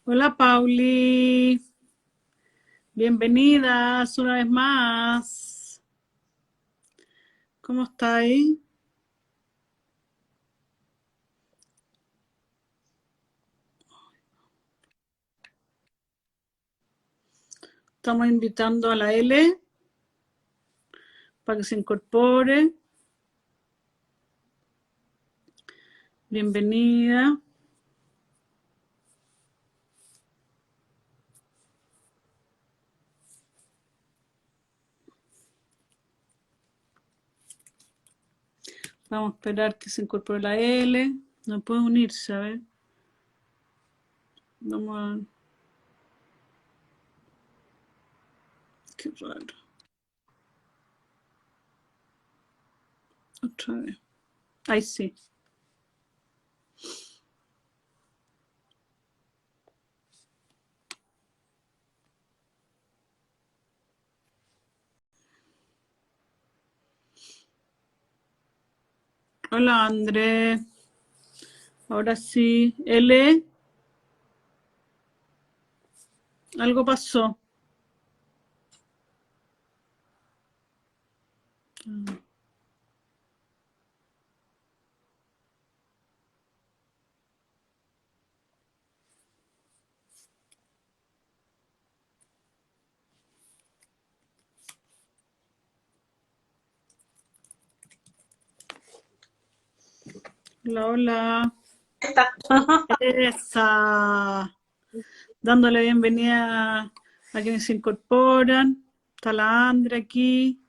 Hola Pauli, bienvenidas una vez más. ¿Cómo estáis? Estamos invitando a la L para que se incorpore. Bienvenida. Vamos a esperar que se incorpore la L. No puede unirse, a ver. Vamos a... Qué raro. Otra vez. Ahí sí. Hola André. Ahora sí. L. Algo pasó. Hola, hola. Está. Esa. Dándole bienvenida a quienes se incorporan. Está la Andre aquí.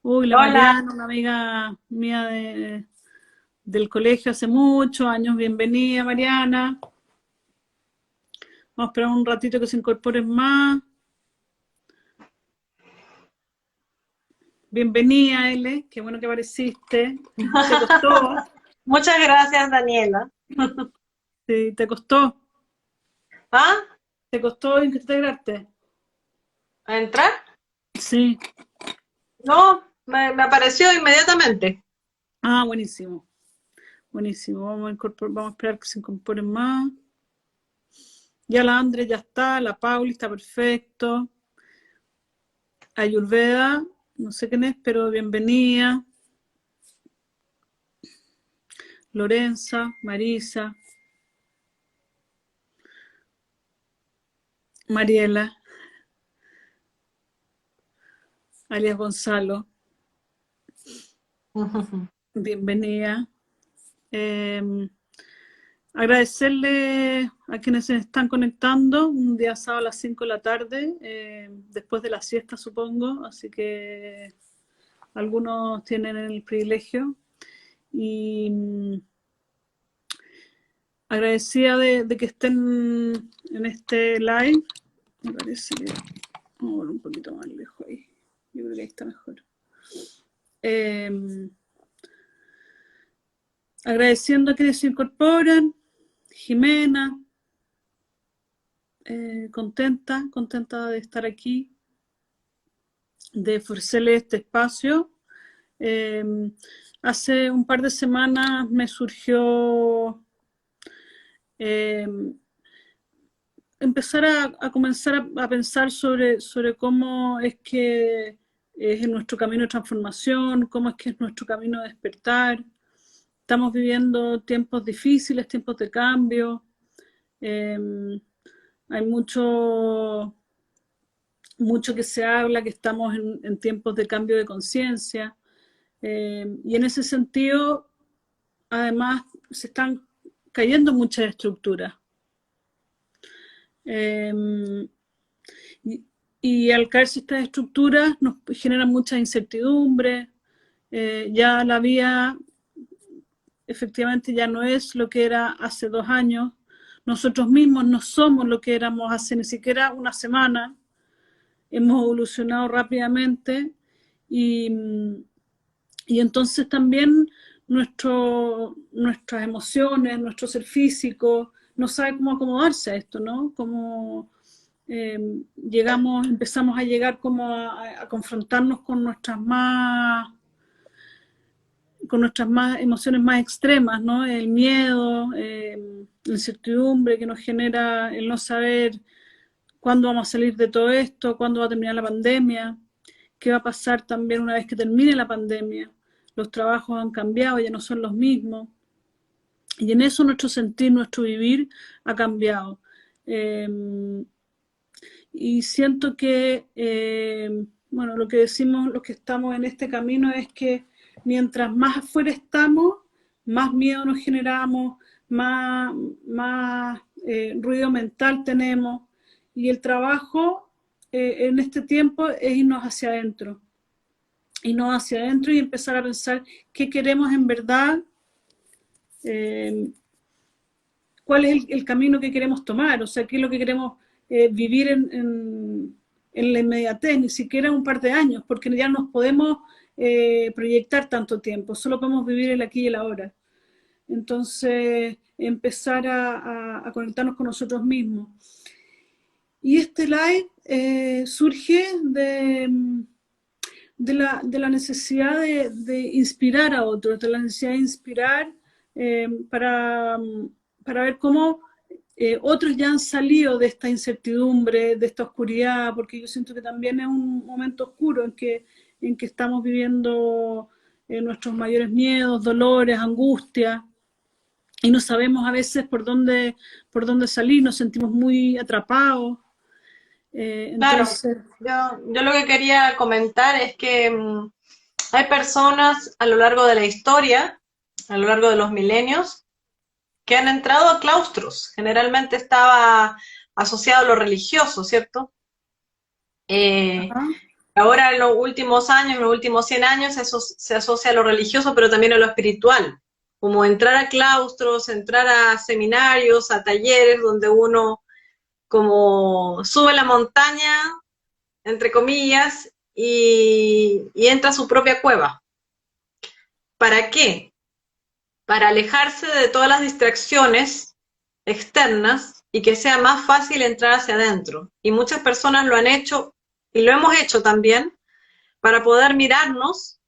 Uy, la Hola, Mariana, una amiga mía del colegio hace muchos años. Bienvenida, Mariana. Vamos a esperar un ratito que se incorporen más. Bienvenida, L. Qué bueno que apareciste. ¿Te costó? muchas gracias, Daniela. Sí, ¿te costó? ¿Ah? ¿Te costó integrarte? ¿A entrar? Sí. No, me apareció inmediatamente. Ah, buenísimo. Buenísimo. Vamos a esperar que se incorporen más. Ya la Andre ya está, la Pauli está perfecto. Ayurveda, no sé quién es, pero bienvenida. Lorenza, Marisa, Mariela, alias Gonzalo, bienvenida. Eh, Agradecerle a quienes se están conectando un día sábado a las 5 de la tarde, después de la siesta supongo, así que algunos tienen el privilegio. Y agradecida de que estén en este live. Me parece que vamos a ver un poquito más lejos ahí. Yo creo que ahí está mejor. Eh, Agradeciendo a quienes se incorporan. Jimena, contenta de estar aquí, de ofrecerle este espacio. Eh, Hace un par de semanas me surgió eh, empezar a comenzar a pensar sobre cómo es que es nuestro camino de transformación, cómo es que es nuestro camino de despertar. Estamos viviendo tiempos difíciles, tiempos de cambio. Eh, Hay mucho que se habla, que estamos en tiempos de cambio de conciencia. Y en ese sentido, además, se están cayendo muchas estructuras. Eh, y, y al caerse estas estructuras nos generan mucha incertidumbre. Ya la vía efectivamente ya no es lo que era hace 2 años. Nosotros mismos no somos lo que éramos hace ni siquiera una semana. Hemos evolucionado rápidamente y, y entonces también nuestras emociones, nuestro ser físico, no sabe cómo acomodarse a esto, ¿no? Como empezamos a llegar como a confrontarnos con con nuestras emociones más extremas, ¿no? El miedo, la incertidumbre que nos genera el no saber cuándo vamos a salir de todo esto, cuándo va a terminar la pandemia, qué va a pasar también una vez que termine la pandemia. Los trabajos han cambiado, ya no son los mismos. Y en eso nuestro sentir, nuestro vivir ha cambiado. Y siento que, bueno, lo que decimos los que estamos en este camino es que mientras más afuera estamos, más miedo nos generamos, más ruido mental tenemos. Y el trabajo en este tiempo es irnos hacia adentro. Irnos hacia adentro y empezar a pensar qué queremos en verdad, cuál es el camino que queremos tomar, o sea, qué es lo que queremos vivir en la inmediatez, ni siquiera un par de años, porque ya no nos podemos proyectar tanto tiempo, solo podemos vivir el aquí y el ahora. Entonces, empezar a conectarnos con nosotros mismos. Y este live surge de la necesidad de inspirar a otros, de la necesidad de inspirar para ver cómo otros ya han salido de esta incertidumbre, de esta oscuridad, porque yo siento que también es un momento oscuro en que estamos viviendo nuestros mayores miedos, dolores, angustias, y no sabemos a veces por dónde salir, nos sentimos muy atrapados. Claro, Entonces, yo lo que quería comentar es que hay personas a lo largo de la historia, a lo largo de los milenios, que han entrado a claustros. Generalmente estaba asociado a lo religioso, ¿cierto? ajá, Ahora en los últimos años, en los últimos 100 años, eso se asocia a lo religioso, pero también a lo espiritual, como entrar a claustros, entrar a seminarios, a talleres donde uno como sube la montaña, entre comillas, y entra a su propia cueva. ¿Para qué? Para alejarse de todas las distracciones externas y que sea más fácil entrar hacia adentro. Y muchas personas lo han hecho y lo hemos hecho también para poder mirarnos.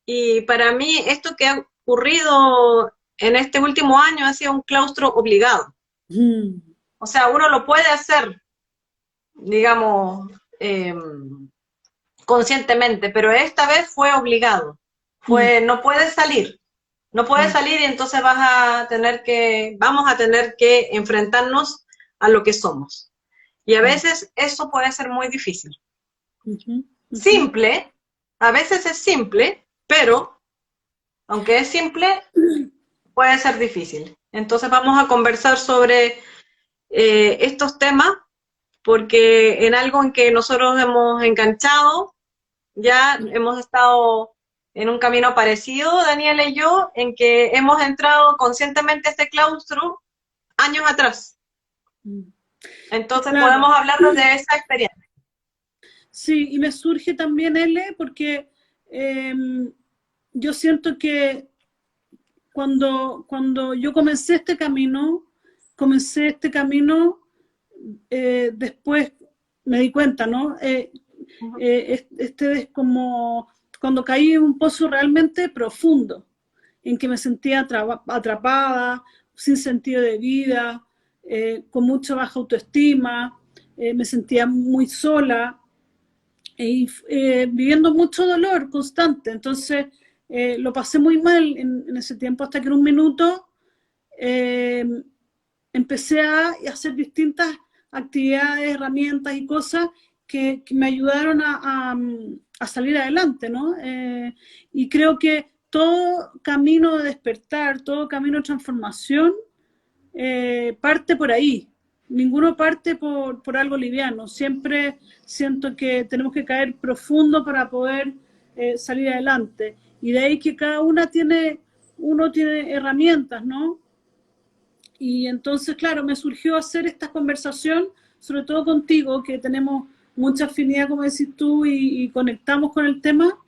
Y para mí esto que ha ocurrido en este último año ha sido un claustro obligado. O sea, uno lo puede hacer, digamos, conscientemente, pero esta vez fue obligado. No puedes salir. No puedes salir y entonces vamos a tener que enfrentarnos a lo que somos. Y a veces eso puede ser muy difícil. Simple, a veces es simple, pero aunque es simple, puede ser difícil. Entonces vamos a conversar sobre estos temas, porque en algo en que nosotros hemos enganchado, ya hemos estado en un camino parecido, Daniela y yo, en que hemos entrado conscientemente a este claustro años atrás. Entonces claro. podemos hablarnos de esa experiencia. Sí, y me surge también, L, porque yo siento que cuando yo comencé este camino, después me di cuenta, ¿no? Este es como cuando caí en un pozo realmente profundo, en que me sentía atrapada, sin sentido de vida, con mucha baja autoestima, me sentía muy sola, y viviendo mucho dolor constante. Entonces lo pasé muy mal en ese tiempo, hasta que en un minuto empecé a hacer distintas actividades, herramientas y cosas que me ayudaron a salir adelante, ¿no? Y creo que todo camino de despertar, todo camino de transformación parte por ahí. Ninguno parte por algo liviano. Siempre siento que tenemos que caer profundo para poder salir adelante. Y de ahí que cada uno tiene herramientas, ¿no? Y entonces, claro, me surgió hacer esta conversación, sobre todo contigo, que tenemos mucha afinidad, como decís tú, y conectamos con el tema,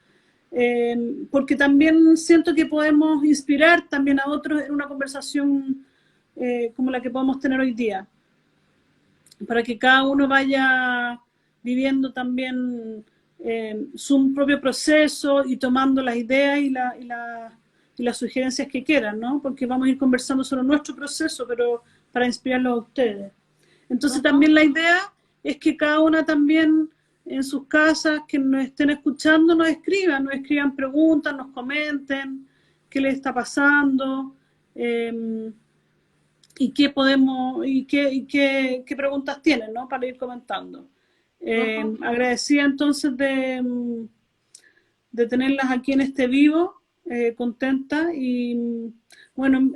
porque también siento que podemos inspirar también a otros en una conversación como la que podemos tener hoy día, para que cada uno vaya viviendo también su propio proceso y tomando las ideas y las sugerencias que quieran, ¿no? Porque vamos a ir conversando sobre nuestro proceso, pero para inspirarlos a ustedes. Entonces también la idea es que cada una también en sus casas, que nos estén escuchando, nos escriban preguntas, nos comenten qué les está pasando, y qué podemos, qué preguntas tienen, ¿no? Para ir comentando. Agradecida entonces de tenerlas aquí en este vivo, contenta, y bueno,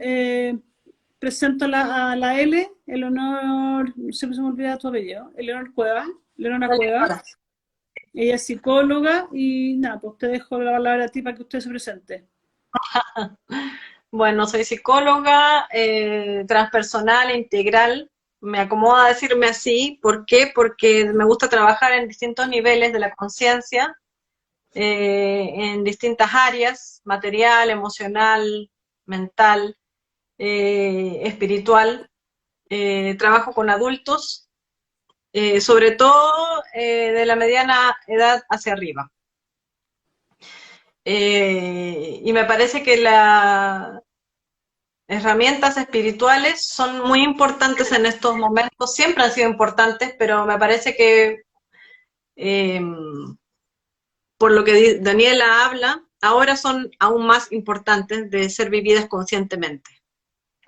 presento a la L, Eleonor, siempre se me olvida tu apellido, Eleonora Cuevas. Ella es psicóloga y nada, pues te dejo la palabra a ti para que usted se presente. Bueno, soy psicóloga transpersonal, integral. Me acomoda decirme así. ¿Por qué? Porque me gusta trabajar en distintos niveles de la conciencia, en distintas áreas, material, emocional, mental, espiritual. Trabajo con adultos, sobre todo de la mediana edad hacia arriba. Y me parece que las herramientas espirituales son muy importantes en estos momentos, siempre han sido importantes, pero me parece que por lo que Daniela habla, ahora son aún más importantes de ser vividas conscientemente.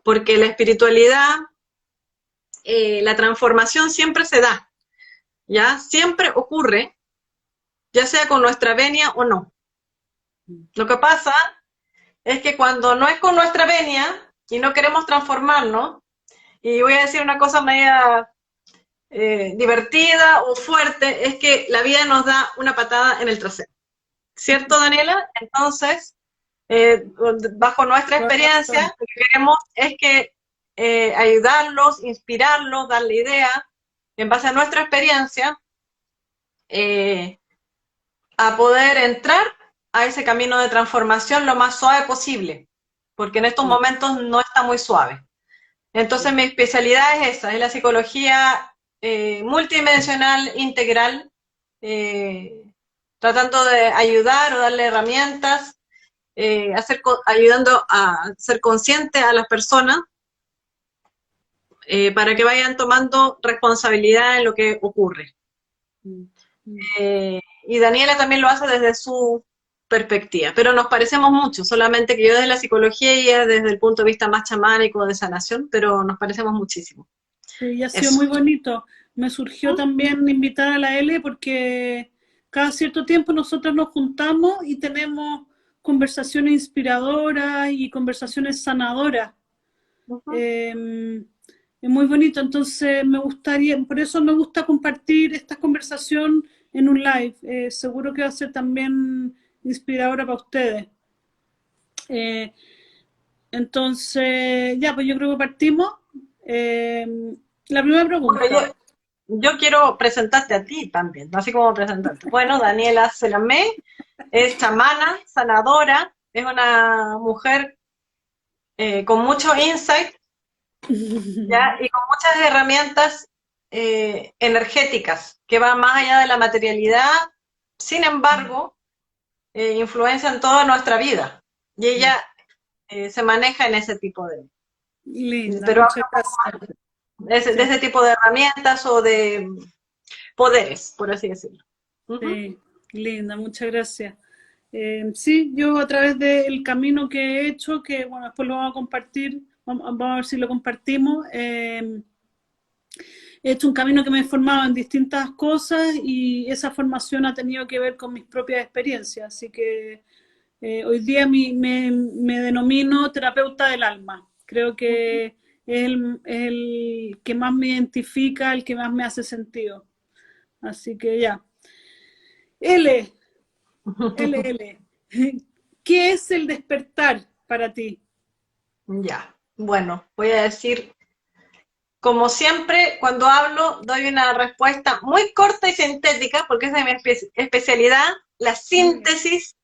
Porque la espiritualidad, la transformación siempre se da, ¿ya? Siempre ocurre, ya sea con nuestra venia o no. Lo que pasa es que cuando no es con nuestra venia y no queremos transformarnos, y voy a decir una cosa media divertida o fuerte, es que la vida nos da una patada en el trasero. ¿Cierto, Daniela? Entonces, bajo nuestra experiencia, lo que queremos es que ayudarlos, inspirarlos, darle idea, en base a nuestra experiencia, a poder entrar a ese camino de transformación lo más suave posible, porque en estos momentos no está muy suave. Entonces mi especialidad es esa, es la psicología multidimensional, integral, tratando de ayudar o darle herramientas, ayudando a ser consciente a las personas para que vayan tomando responsabilidad en lo que ocurre. Y Daniela también lo hace desde su perspectiva, pero nos parecemos mucho, solamente que yo desde la psicología y ella desde el punto de vista más chamánico de sanación, pero nos parecemos muchísimo. Sí, ha sido muy bonito. Me surgió también invitar a la L porque cada cierto tiempo nosotros nos juntamos y tenemos conversaciones inspiradoras y conversaciones sanadoras. Es muy bonito, entonces me gustaría, por eso me gusta compartir esta conversación en un live. Seguro que va a ser también inspiradora para ustedes. Entonces, ya, pues yo creo que partimos. La primera pregunta. Bueno, yo quiero presentarte a ti también, así como presentarte. Bueno, Daniela Selamé es chamana, sanadora, es una mujer con mucho insight, ¿ya? Y con muchas herramientas energéticas que van más allá de la materialidad, sin embargo, influencian toda nuestra vida. Y ella se maneja en ese tipo de... Linda, pero muchas gracias. de ese tipo de herramientas o de poderes, por así decirlo. Sí, linda, muchas gracias. Sí, yo a través del camino que he hecho, que bueno, después lo vamos a compartir, vamos a ver si lo compartimos, he hecho un camino que me he formado en distintas cosas y esa formación ha tenido que ver con mis propias experiencias, así que hoy día me denomino terapeuta del alma. Creo que es el que más me identifica, el que más me hace sentido. Así que ya. L, ¿qué es el despertar para ti? Ya, bueno, voy a decir, como siempre, cuando hablo, doy una respuesta muy corta y sintética, porque esa es mi especialidad, la síntesis.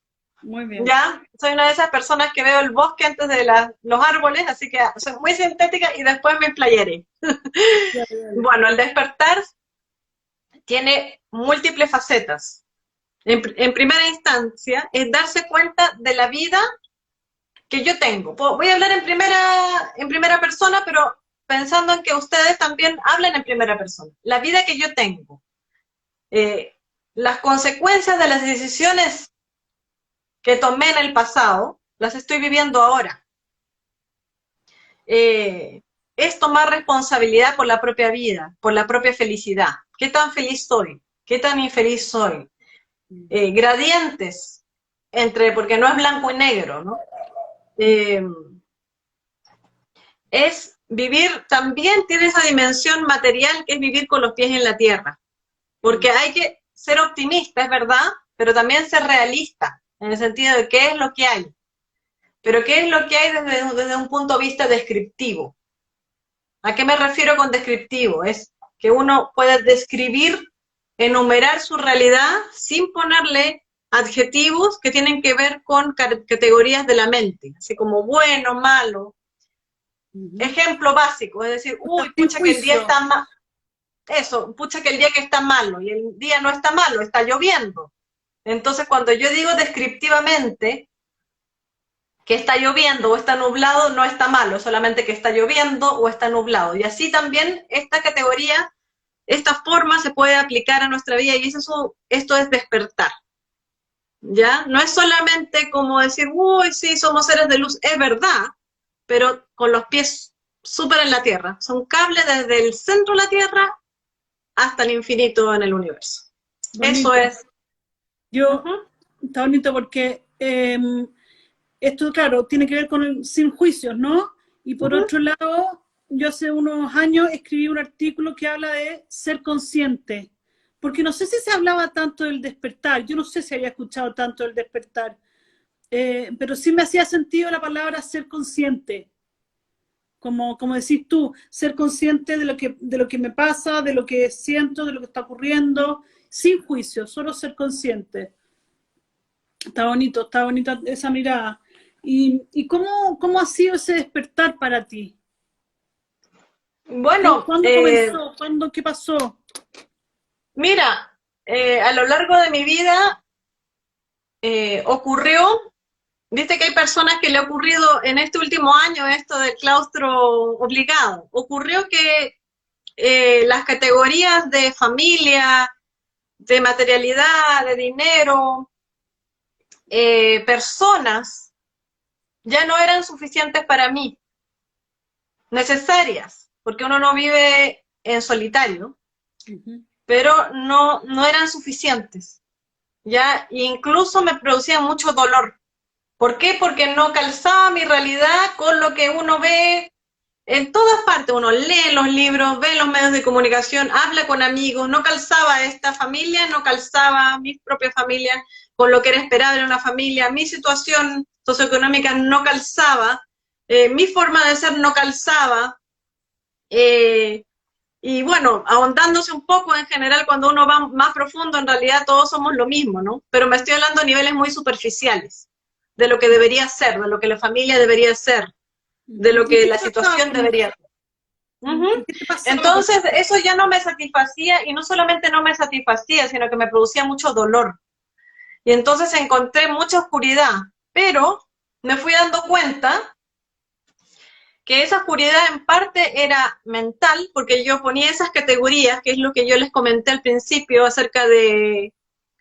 Muy bien. Ya, soy una de esas personas que veo el bosque antes de los árboles, así que soy muy sintética y después me explayaré. Bueno, el despertar tiene múltiples facetas. En primera instancia, es darse cuenta de la vida que yo tengo. Voy a hablar en primera persona, pero pensando en que ustedes también hablen en primera persona. La vida que yo tengo, las consecuencias de las decisiones que tomé en el pasado, las estoy viviendo ahora. Es tomar responsabilidad por la propia vida, por la propia felicidad. ¿Qué tan feliz soy? ¿Qué tan infeliz soy? Gradientes porque no es blanco y negro, ¿no? Es vivir, también tiene esa dimensión material que es vivir con los pies en la tierra, porque hay que ser optimista, es verdad, pero también ser realista, en el sentido de qué es lo que hay, pero qué es lo que hay desde un punto de vista descriptivo. ¿A qué me refiero con descriptivo? Es que uno puede describir, enumerar su realidad sin ponerle adjetivos que tienen que ver con categorías de la mente, así como bueno, malo. Ejemplo básico, es decir, uy, pucha que el día está mal. Eso, pucha que el día que está malo, y el día no está malo, está lloviendo. Entonces, cuando yo digo descriptivamente que está lloviendo o está nublado, no está malo, solamente que está lloviendo o está nublado. Y así también esta categoría, esta forma se puede aplicar a nuestra vida, y esto es despertar. ¿Ya? No es solamente como decir, uy, sí, somos seres de luz, es verdad, pero con los pies súper en la Tierra. Son cables desde el centro de la Tierra hasta el infinito en el universo. Bonito. Eso es. Está bonito porque esto, claro, tiene que ver con el sin juicios, ¿no? Y por otro lado, yo hace unos años escribí un artículo que habla de ser consciente, porque no sé si se hablaba tanto del despertar, yo no sé si había escuchado tanto del despertar, pero sí me hacía sentido la palabra ser consciente. Como decís tú, ser consciente de lo que me pasa, de lo que siento, de lo que está ocurriendo, sin juicio, solo ser consciente. Está bonita esa mirada. ¿Y cómo ha sido ese despertar para ti? Bueno, ¿Cuándo comenzó? ¿Qué pasó? Mira, a lo largo de mi vida ocurrió. Viste que hay personas que le ha ocurrido en este último año esto del claustro obligado. Ocurrió que las categorías de familia, de materialidad, de dinero, personas, ya no eran suficientes para mí, necesarias, porque uno no vive en solitario, pero no eran suficientes, ¿ya? E incluso me producían mucho dolor. ¿Por qué? Porque no calzaba mi realidad con lo que uno ve en todas partes. Uno lee los libros, ve los medios de comunicación, habla con amigos. No calzaba esta familia, no calzaba mi propia familia con lo que era esperado en una familia. Mi situación socioeconómica no calzaba. Mi forma de ser no calzaba. Y bueno, ahondándose un poco en general, cuando uno va más profundo, en realidad todos somos lo mismo, ¿no? Pero me estoy hablando a niveles muy superficiales, de lo que debería ser, de lo que la familia debería ser, de lo que la situación debería ser. Entonces, eso ya no me satisfacía, y no solamente no me satisfacía, sino que me producía mucho dolor. Y entonces encontré mucha oscuridad, pero me fui dando cuenta que esa oscuridad en parte era mental, porque yo ponía esas categorías, que es lo que yo les comenté al principio acerca de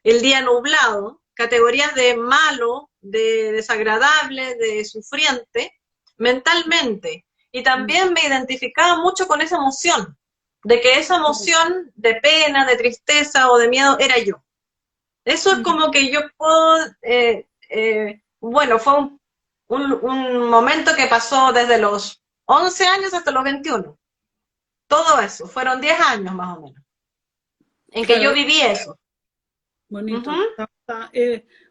el día nublado, categorías de malo, de desagradable, de sufriente, mentalmente. Y también me identificaba mucho con esa emoción, de que esa emoción de pena, de tristeza o de miedo era yo. Eso es como que yo puedo, bueno, fue un momento que pasó desde los 11 años hasta los 21. Todo eso, fueron 10 años más o menos, en que yo viví eso. Bonito.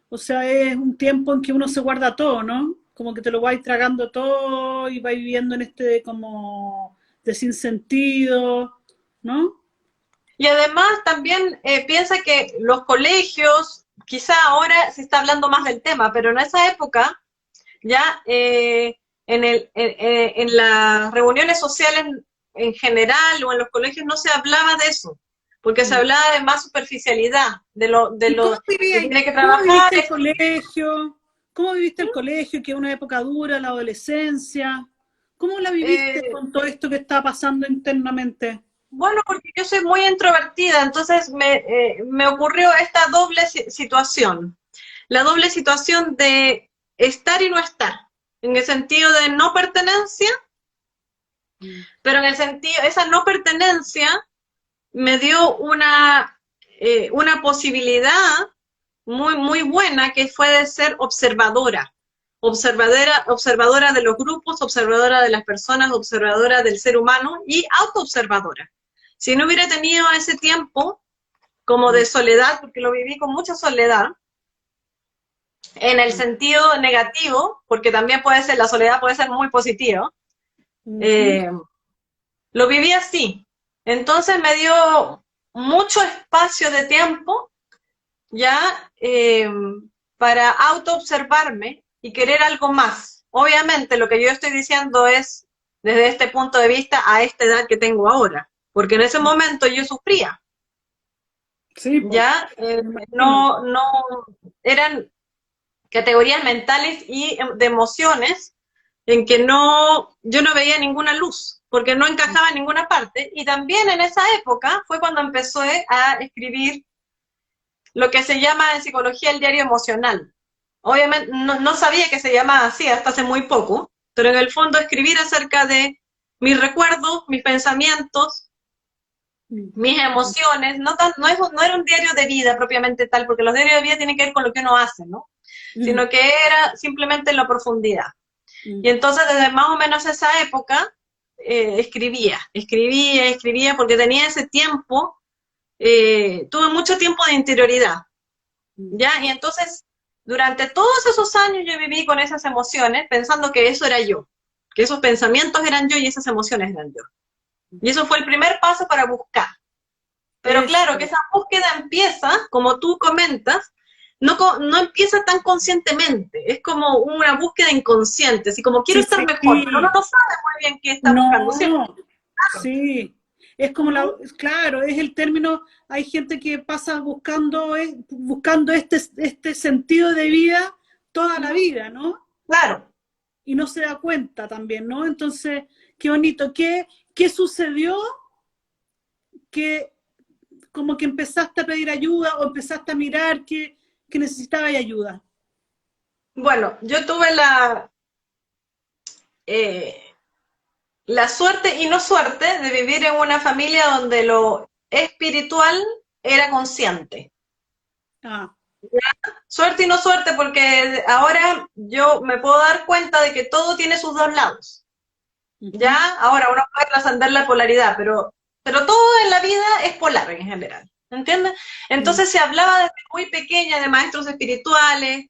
O sea, es un tiempo en que uno se guarda todo, ¿no? Como que te lo vais tragando todo y vais viviendo en este como de sinsentido, ¿no? Y además también piensa que los colegios, quizá ahora se está hablando más del tema, pero en esa época ya en las reuniones sociales en general o en los colegios no se hablaba de eso, porque se hablaba de más superficialidad, de lo que tiene que trabajar. ¿Cómo viviste el colegio? ¿Cómo viviste el colegio, que es una época dura, la adolescencia? ¿Cómo la viviste Eh, con todo esto que estaba pasando internamente? bueno, porque yo soy muy introvertida, entonces me ocurrió esta doble situación. La doble situación de estar y no estar, en el sentido de no pertenencia, pero en el sentido, esa no pertenencia me dio una posibilidad muy, muy buena que fue de ser observadora. Observadora de los grupos, observadora de las personas, observadora del ser humano y autoobservadora. Si no hubiera tenido ese tiempo como de soledad, porque lo viví con mucha soledad, en el sentido negativo, porque también puede ser, la soledad puede ser muy positiva, eh, lo viví así. Entonces me dio mucho espacio de tiempo ya para autoobservarme y querer algo más. Obviamente lo que yo estoy diciendo es desde este punto de vista a esta edad que tengo ahora, porque en ese momento yo sufría, Sí, pues, ya me imagino. no eran categorías mentales y de emociones en que yo no veía ninguna luz, porque no encajaba en ninguna parte, y también en esa época fue cuando empecé a escribir lo que se llama en psicología el diario emocional. Obviamente no sabía que se llamaba así hasta hace muy poco, pero en el fondo escribir acerca de mis recuerdos, mis pensamientos, mis emociones, no era un diario de vida propiamente tal, porque los diarios de vida tienen que ver con lo que uno hace, ¿no? Sino que era simplemente en la profundidad. Y entonces desde más o menos esa época escribía, porque tenía ese tiempo, tuve mucho tiempo de interioridad, ¿ya? Y entonces durante todos esos años yo viví con esas emociones pensando que eso era yo, que esos pensamientos eran yo y esas emociones eran yo. Y eso fue el primer paso para buscar. Pero claro, que Eso. esa búsqueda empieza, como tú comentas, no empieza tan conscientemente, es como una búsqueda inconsciente, así como quiero Sí, estar mejor, pero uno sí. no sabe muy bien qué está buscando, ¿cierto? No, sí. Es como claro, es el término, hay gente que pasa buscando, buscando este sentido de vida toda la vida, ¿no? Claro. Y no se da cuenta también, ¿no? Entonces, qué bonito. ¿Qué sucedió que como que empezaste a pedir ayuda o empezaste a mirar que necesitabas ayuda? Bueno, yo tuve eh, la suerte y no suerte de vivir en una familia donde lo espiritual era consciente. Ah, Suerte y no suerte, porque ahora yo me puedo dar cuenta de que todo tiene sus dos lados. ujú, ¿Ya? Ahora uno puede trascender la polaridad, pero todo en la vida es polar en general. ¿Entiendes? mm, Entonces se hablaba desde muy pequeña de maestros espirituales,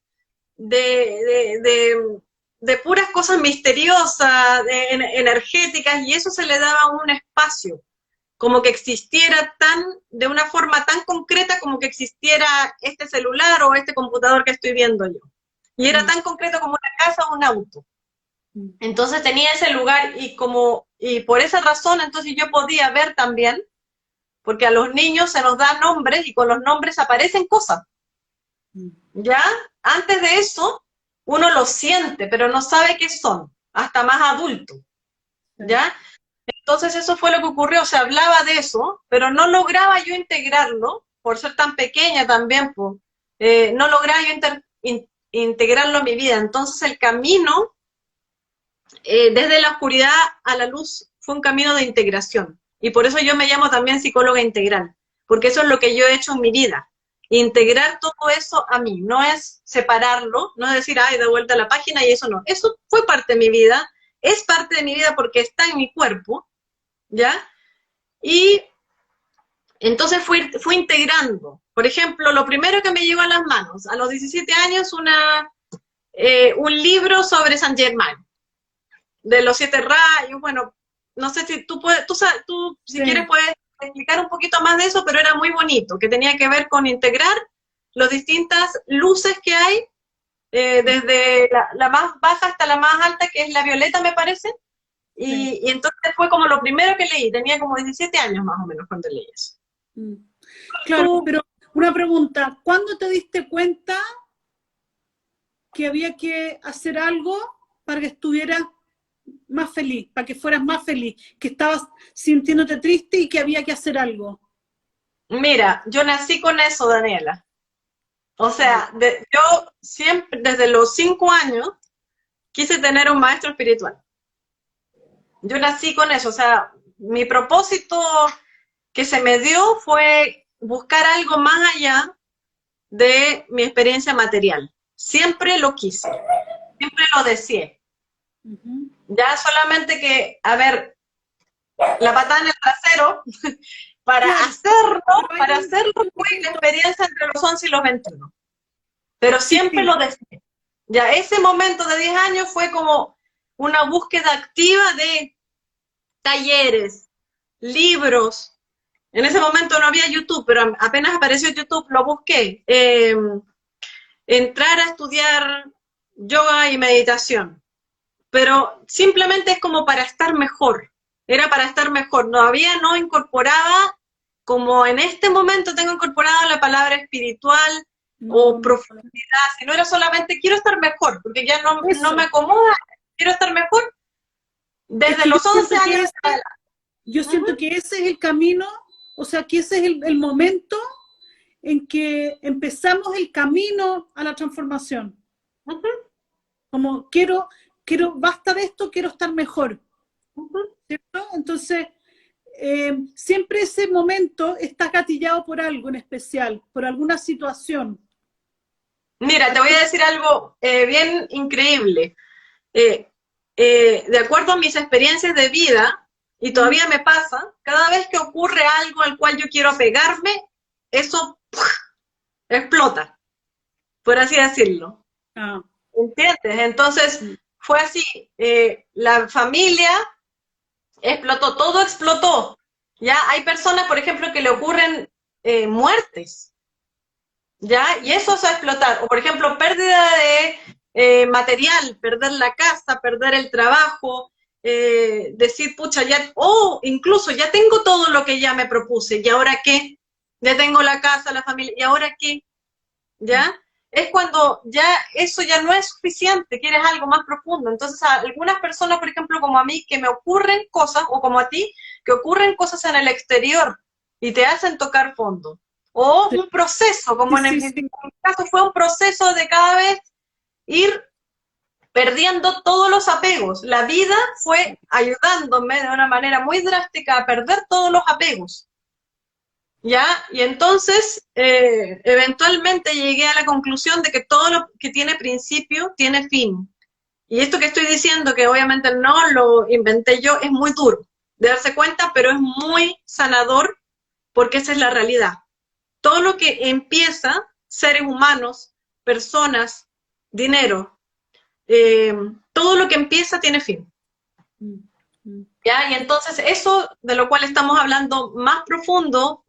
de, de, de, de puras cosas misteriosas, energéticas, y eso se le daba un espacio como que existiera de una forma tan concreta como que existiera este celular o este computador que estoy viendo yo. Y era mm, tan concreto como una casa o un auto. mm, Entonces tenía ese lugar y por esa razón entonces yo podía ver también, porque a los niños se nos dan nombres y con los nombres aparecen cosas, mm. ¿ya? Antes de eso, uno lo siente, pero no sabe qué son, hasta más adulto, Sí. ¿ya? Entonces eso fue lo que ocurrió, se hablaba de eso, pero no lograba yo integrarlo, por ser tan pequeña también, pues, no lograba yo integrarlo a mi vida. Entonces el camino, desde la oscuridad a la luz, fue un camino de integración. Y por eso yo me llamo también psicóloga integral, porque eso es lo que yo he hecho en mi vida. Integrar todo eso a mí, no es separarlo, no es decir, ay, de vuelta a la página y eso no. Eso fue parte de mi vida, es parte de mi vida porque está en mi cuerpo, ¿ya? Y entonces fui integrando. Por ejemplo, lo primero que me llegó a las manos, a los 17 años, un libro sobre Saint Germain, de los siete rayos. Bueno, no sé si tú si quieres Sí. puedes explicar un poquito más de eso, pero era muy bonito, que tenía que ver con integrar las distintas luces que hay, desde la más baja hasta la más alta, que es la violeta, me parece. Sí. Y entonces fue como lo primero que leí, tenía como 17 años más o menos cuando leí eso. Mm. Claro, Tú, pero una pregunta, ¿cuándo te diste cuenta? que había que hacer algo para que estuvieras más feliz, para que fueras más feliz, que estabas sintiéndote triste y que había que hacer algo. Mira, yo nací con eso, Daniela. O sea, yo siempre, desde los 5 años, quise tener un maestro espiritual. Yo nací con eso, o sea, mi propósito que se me dio fue buscar algo más allá de mi experiencia material. Siempre lo quise, siempre lo deseé. Ya solamente que, a ver, la patada en el trasero, para hacerlo fue la experiencia entre los 11 y los 21. Pero siempre lo deseé. Ya ese momento de 10 años fue como una búsqueda activa de talleres, libros. En ese momento no había YouTube, pero apenas apareció YouTube, lo busqué. Entrar a estudiar yoga y meditación. Pero simplemente es como para estar mejor. Era para estar mejor. Todavía no incorporaba, como en este momento tengo incorporada la palabra espiritual o profundidad, sino era solamente quiero estar mejor, porque ya no me acomoda, quiero estar mejor. Desde los 11 años. Yo siento que ese es el camino, o sea, que ese es el momento en que empezamos el camino a la transformación. Como quiero, basta de esto, quiero estar mejor. ¿Cierto? Entonces, siempre ese momento está gatillado por algo en especial, por alguna situación. Mira, te voy a decir algo bien increíble. De acuerdo a mis experiencias de vida, y todavía me pasa, cada vez que ocurre algo al cual yo quiero apegarme, eso explota, por así decirlo. ¿Entiendes? Entonces, fue así. La familia explotó, todo explotó. Ya hay personas, por ejemplo, que le ocurren muertes. ¿Ya? Y eso se va a explotar. O, por ejemplo, pérdida de material, perder la casa, perder el trabajo, decir, pucha, ya, incluso ya tengo todo lo que ya me propuse, ¿y ahora qué? Ya tengo la casa, la familia, ¿y ahora qué? ¿Ya? Es cuando ya eso ya no es suficiente, quieres algo más profundo. Entonces, a algunas personas, por ejemplo, como a mí, que me ocurren cosas, o como a ti, que ocurren cosas en el exterior y te hacen tocar fondo. O un proceso, como en mi caso fue un proceso de cada vez ir perdiendo todos los apegos. La vida fue ayudándome de una manera muy drástica a perder todos los apegos. ¿Ya? Y entonces, eventualmente llegué a la conclusión de que todo lo que tiene principio tiene fin. Y esto que estoy diciendo, que obviamente no lo inventé yo, es muy duro de darse cuenta, pero es muy sanador porque esa es la realidad. Todo lo que empieza, seres humanos, personas, dinero, todo lo que empieza tiene fin. ¿Ya? Y entonces eso de lo cual estamos hablando más profundo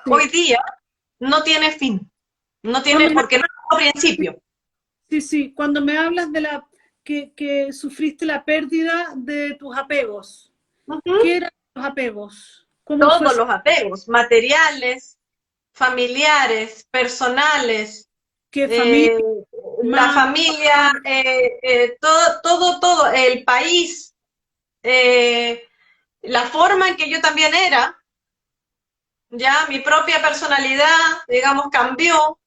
hoy día no tiene fin. No tiene, porque no tiene principio. Sí, cuando me hablas de que sufriste la pérdida de tus apegos, ¿qué eran los apegos? Todos los apegos, materiales, familiares, personales, la familia, todo, el país, la forma en que yo también era, ya mi propia personalidad, digamos, cambió.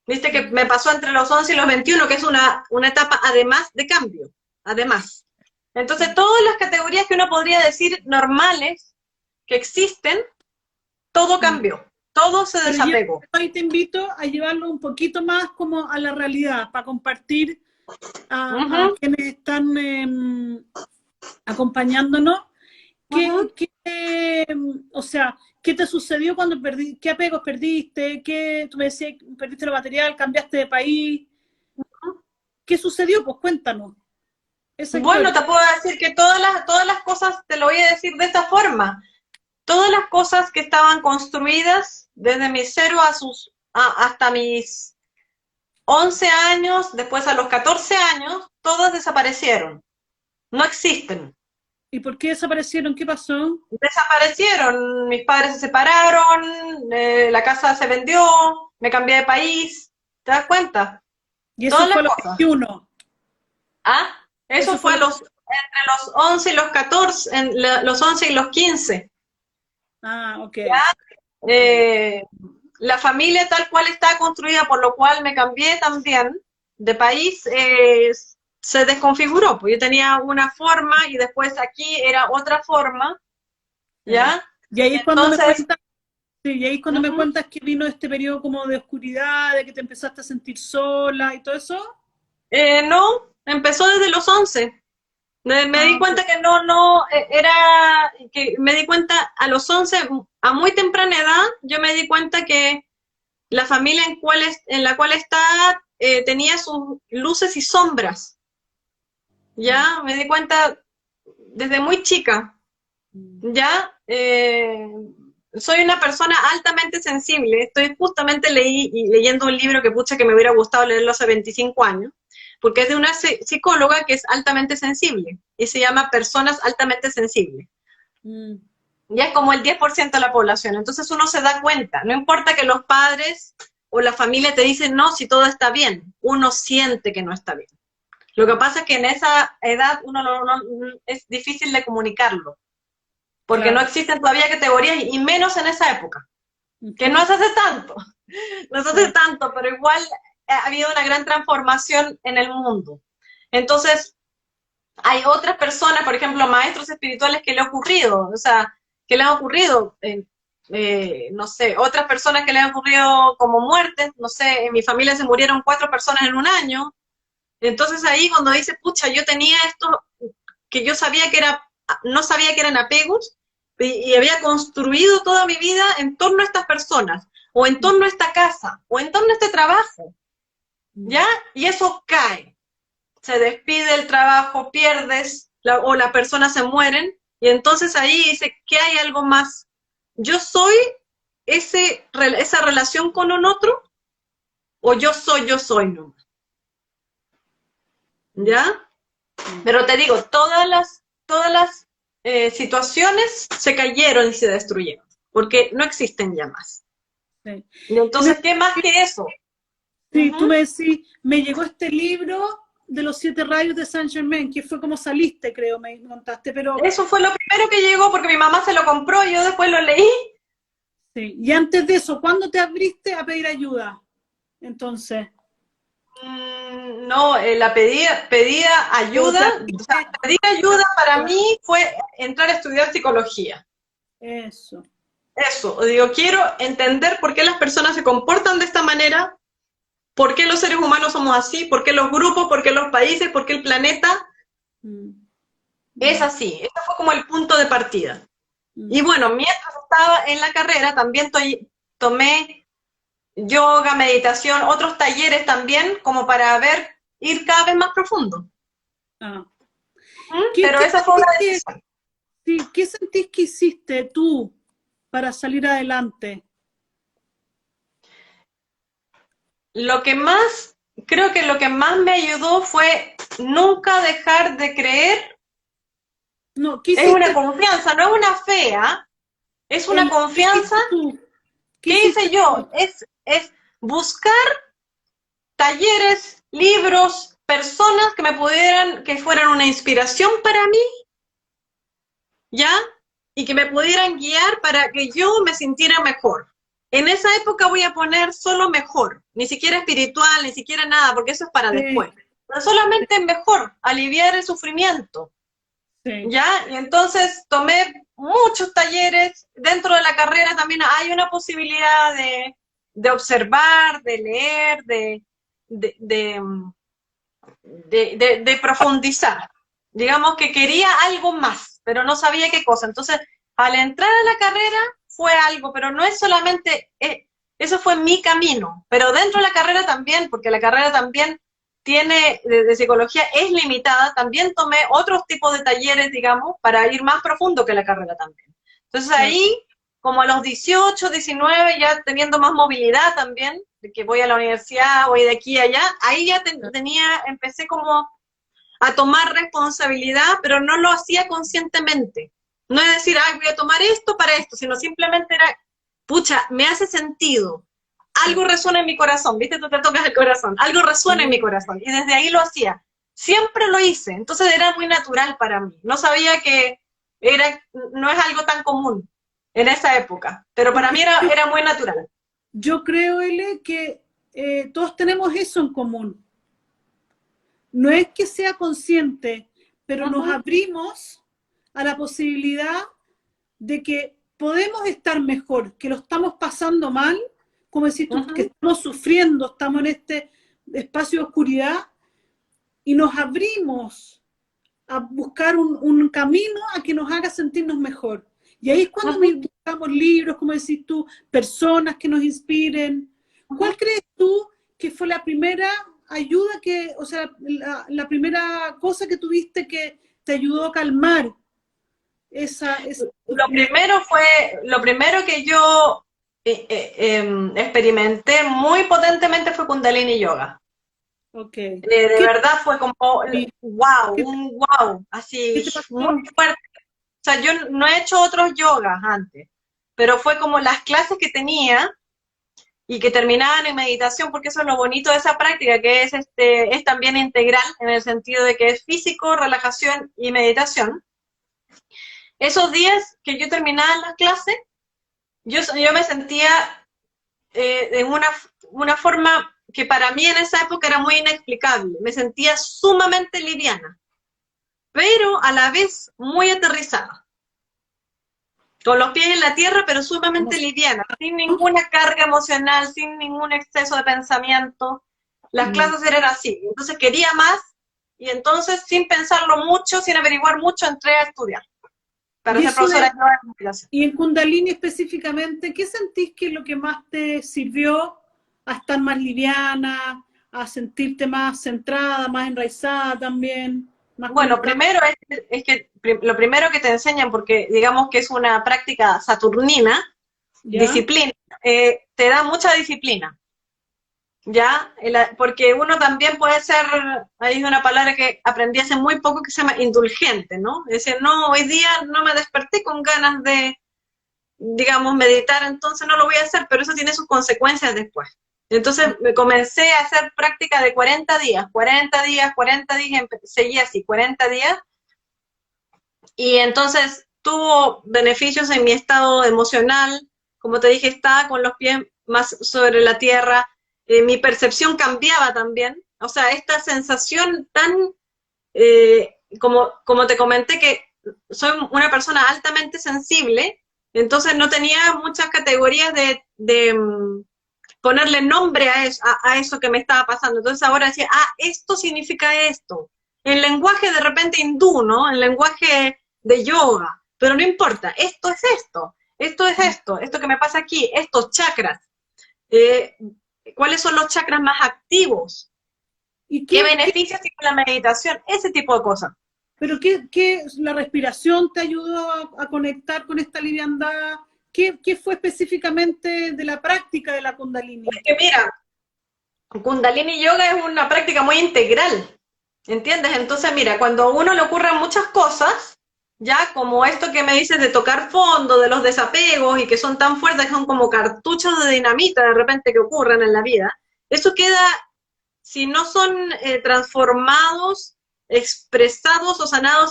Viste que me pasó entre los 11 y los 21, que es una etapa además de cambio, además. Entonces, todas las categorías que uno podría decir normales que existen, todo cambió, todo se desapegó. Yo hoy te invito a llevarlo un poquito más como a la realidad, para compartir a quienes están acompañándonos. O sea, ¿qué te sucedió cuando perdiste? ¿Qué apegos perdiste? Tú me decías, perdiste el material, cambiaste de país. ¿Qué sucedió? Pues cuéntanos. Bueno, te puedo decir que todas las cosas, te lo voy a decir de esta forma, todas las cosas que estaban construidas desde mis 0 hasta mis 11 años, después a los 14 años, todas desaparecieron. No existen. ¿Y por qué desaparecieron? ¿Qué pasó? Desaparecieron, mis padres se separaron, la casa se vendió, me cambié de país, ¿te das cuenta? Y eso todas fue las a los cosas. 21. ¿Ah? Eso Eso fue fue entre los 11 y los 14, los 11 y los 15. Ah, ok. Ok. Eh, la familia tal cual está construida, por lo cual me cambié también de país, se desconfiguró. Pues yo tenía una forma y después aquí era otra forma, Sí. ¿ya? Y ahí es cuando me Entonces, cuentas, sí, y ahí es cuando me ujú, cuentas que vino este periodo como de oscuridad, de que te empezaste a sentir sola y todo eso. no, empezó desde los 11. Me di Ah, ok. cuenta que que me di cuenta a los 11, a muy temprana edad, yo me di cuenta que la familia en la cual está tenía sus luces y sombras. Mm, Ya me di cuenta desde muy chica. mm, Ya soy una persona altamente sensible. Estoy justamente leyendo un libro que pucha que me hubiera gustado leerlo hace 25 años, porque es de una psicóloga que es altamente sensible y se llama Personas altamente sensibles. mm, Ya es como el 10% de la población. Entonces uno se da cuenta, no importa que los padres o la familia te dicen no, si todo está bien, uno siente que no está bien. Lo que pasa es que en esa edad uno es difícil de comunicarlo, porque no claro. existen todavía categorías y menos en esa época, que Ujú, no se hace tanto, no se hace sí. tanto, pero igual ha habido una gran transformación en el mundo. Entonces, hay otras personas, por ejemplo, maestros espirituales que le ha ocurrido, o sea, que le han ocurrido, no sé, otras personas que le han ocurrido como muertes, no sé, en mi familia se murieron 4 personas en un año, entonces ahí cuando dice, pucha, yo tenía esto que yo sabía que era, no sabía que eran apegos, y había construido toda mi vida en torno a estas personas, o en Mm, torno a esta casa, o en torno a este trabajo, mm, ¿ya? Y eso cae, se despide el trabajo, pierdes, o la persona se mueren, y entonces ahí dice que hay algo más. Yo soy esa relación con un otro, o yo soy, ¿no? mm, ¿Ya? mm, Pero te digo, todas las situaciones se cayeron y se destruyeron, porque no existen ya más. sí. Y En entonces, este ¿qué más que eso? sí, tú Ujú. me decís, me llegó este libro de los 7 rayos de Saint Germain, que fue como saliste, creo, me contaste, pero Eso fue lo primero que llegó porque mi mamá se lo compró y yo después lo leí. sí. Y antes de eso, ¿cuándo te abriste a pedir ayuda? Entonces, No, pedía o ayuda, te o sea, abriste pedir a ayuda para ayuda. mí fue entrar a estudiar psicología. Eso. Eso, digo, quiero entender por qué las personas se comportan de esta manera, por qué los seres humanos somos así, por qué los grupos, por qué los países, por qué el planeta Mm, es mm, así. Ese fue como el punto de partida. Y mm. bueno, mientras estaba en la carrera también tomé yoga, meditación, otros talleres también, como para ir cada vez más profundo. Ah. ¿Qué, Pero qué esa fue una sentís que, decisión. sí, qué sentís que hiciste tú para salir adelante? Lo que más, creo que lo que más me ayudó fue nunca dejar de creer. No, ¿qué Es una hiciste confianza, no es una fe, ¿ah? Es una ¿qué confianza. hiciste tú? ¿Qué ¿Qué hice hiciste yo? tú? Es buscar talleres, libros, personas que fueran una inspiración para mí, ¿ya? Y que me pudieran guiar para que yo me sintiera mejor. En esa época voy a poner solo mejor, ni siquiera espiritual, ni siquiera nada, porque eso es para Sí, después. Pero solamente mejor, aliviar el sufrimiento, sí. ¿ya? Y entonces tomé muchos talleres. Dentro de la carrera también hay una posibilidad de observar, de leer, de, de, de profundizar. Digamos que quería algo más, pero no sabía qué cosa. Entonces, al entrar a la carrera fue algo, pero no es solamente, eso fue mi camino, pero dentro de la carrera también, porque la carrera también tiene, de psicología es limitada, también tomé otros tipos de talleres, digamos, para ir más profundo que la carrera también. Entonces Claro. ahí, como a los 18, 19, ya teniendo más movilidad también, de que voy a la universidad, voy de aquí a allá, ahí ya empecé como a tomar responsabilidad, pero no lo hacía conscientemente. No es decir, ay, voy a tomar esto para esto, sino simplemente era, pucha, me hace sentido. algo resuena en mi corazón, ¿viste? Tú te tocas el corazón, algo resuena en mi corazón, y desde ahí lo hacía. Siempre lo hice, entonces era muy natural para mí. No sabía que no es algo tan común en esa época, pero para mí era muy natural. Yo creo, Ele, que todos tenemos eso en común. No es que sea consciente, pero nos abrimos a la posibilidad de que podemos estar mejor, que lo estamos pasando mal, como decís tú, que estamos sufriendo, estamos en este espacio de oscuridad, y nos abrimos a buscar un camino a que nos haga sentirnos mejor. Y ahí es cuando buscamos libros, como decís tú, personas que nos inspiren. ¿Cuál crees tú que fue la primera ayuda o sea, la primera cosa que tuviste que te ayudó a calmar esa Lo primero que yo experimenté muy potentemente fue Kundalini Yoga. Okay. De verdad fue como wow, así muy fuerte. O sea, yo no he hecho otros yogas antes, pero fue como las clases que tenía y que terminaban en meditación, porque eso es lo bonito de esa práctica, que es también integral, en el sentido de que es físico, relajación y meditación. Esos días que yo terminaba la clase, yo me sentía de una forma que para mí en esa época era muy inexplicable. Me sentía sumamente liviana, pero a la vez muy aterrizada. Con los pies en la tierra, pero sumamente liviana, sin ninguna carga emocional, sin ningún exceso de pensamiento. Las clases eran así. Entonces quería más, y entonces, sin pensarlo mucho, sin averiguar mucho, entré a estudiar para ser profesora de meditación. Y en Kundalini específicamente, ¿qué sentís que es lo que más te sirvió a estar más liviana, a sentirte más centrada, más enraizada también? Bueno, primero es que lo primero que te enseñan, porque digamos que es una práctica saturnina, disciplina, te da mucha disciplina, ¿ya? Porque uno también puede ser, hay una palabra que aprendí hace muy poco que se llama indulgente, ¿no? Es decir, no, hoy día no me desperté con ganas de, digamos, meditar, entonces no lo voy a hacer, pero eso tiene sus consecuencias después. Entonces me comencé a hacer práctica de 40 días, seguí así, 40 días, y entonces tuvo beneficios en mi estado emocional, como te dije, estaba con los pies más sobre la tierra, mi percepción cambiaba también, o sea, esta sensación tan, como te comenté, que soy una persona altamente sensible, entonces no tenía muchas categorías de ponerle nombre a eso que me estaba pasando. Entonces ahora decía, esto significa esto. En lenguaje de repente hindú, ¿no? En lenguaje de yoga. Pero no importa, esto es esto que me pasa aquí, estos chakras. ¿Cuáles son los chakras más activos? ¿Y qué beneficios tiene la meditación? Ese tipo de cosas. ¿Pero la respiración te ayudó a conectar con esta liviandad? ¿Qué fue específicamente de la práctica de la Kundalini? Es que mira, Kundalini Yoga es una práctica muy integral, ¿entiendes? Entonces, mira, cuando a uno le ocurren muchas cosas, ya como esto que me dices de tocar fondo, de los desapegos y que son tan fuertes que son como cartuchos de dinamita de repente que ocurren en la vida, eso queda, si no son transformados, expresados o sanados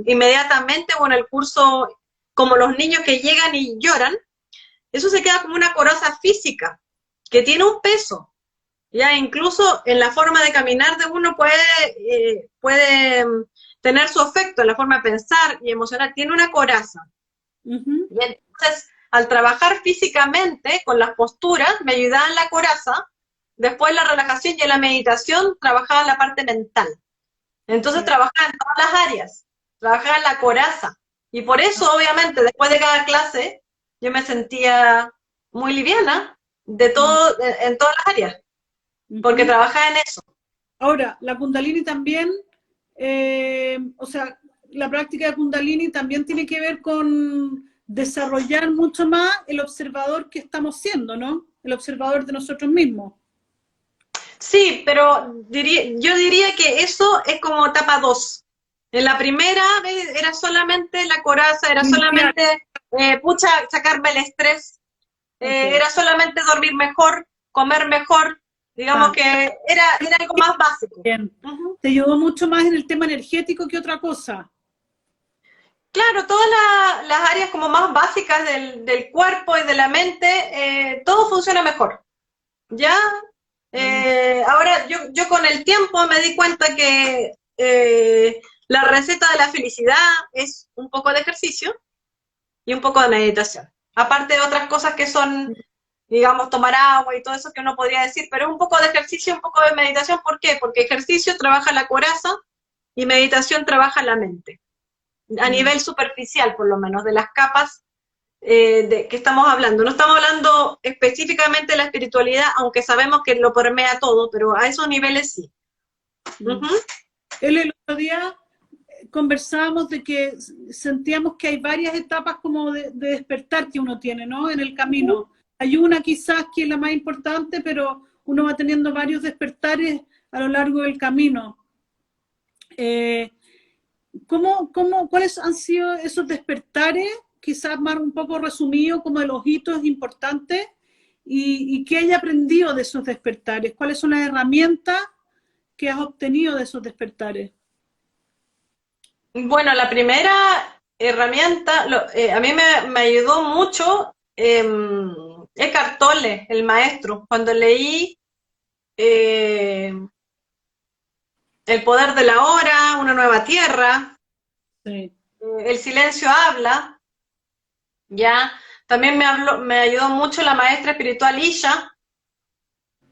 inmediatamente o en el curso, como los niños que llegan y lloran, eso se queda como una coraza física, que tiene un peso, ya incluso en la forma de caminar de uno puede tener su efecto, en la forma de pensar y emocionar, tiene una coraza. Y entonces, al trabajar físicamente con las posturas, me ayudaba en la coraza, después la relajación y la meditación trabajaba en la parte mental. Entonces trabajaba en todas las áreas, trabajaba en la coraza. Y por eso, obviamente, después de cada clase, yo me sentía muy liviana en todas las áreas, porque trabajaba en eso. Ahora, la Kundalini también, o sea, la práctica de Kundalini también tiene que ver con desarrollar mucho más el observador que estamos siendo, ¿no? El observador de nosotros mismos. Sí, pero yo diría que eso es como etapa 2. En la primera era solamente la coraza, era solamente, sacarme el estrés. Era solamente dormir mejor, comer mejor, digamos que era algo más básico. Bien. Te ayudó mucho más en el tema energético que otra cosa. Claro, todas las áreas como más básicas del cuerpo y de la mente, todo funciona mejor. ¿Ya? Ahora, yo con el tiempo me di cuenta que la receta de la felicidad es un poco de ejercicio y un poco de meditación. Aparte de otras cosas que son, digamos, tomar agua y todo eso que uno podría decir, pero es un poco de ejercicio, un poco de meditación. ¿Por qué? Porque ejercicio trabaja la coraza y meditación trabaja la mente. A nivel superficial, por lo menos, de las capas de que estamos hablando. No estamos hablando específicamente de la espiritualidad, aunque sabemos que lo permea todo, pero a esos niveles sí. El otro día conversábamos de que sentíamos que hay varias etapas como de despertar que uno tiene, ¿no? En el camino. Hay una quizás que es la más importante, pero uno va teniendo varios despertares a lo largo del camino. ¿Cuáles han sido esos despertares? Quizás más un poco resumido como de los hitos importantes y qué hay aprendido de esos despertares. ¿Cuáles son las herramientas que has obtenido de esos despertares? Bueno, la primera herramienta, a mí me ayudó mucho Eckhart Tolle, el maestro, cuando leí El poder de la hora, Una nueva tierra, Sí. El silencio habla, ya, también me ayudó mucho la maestra espiritual Isha,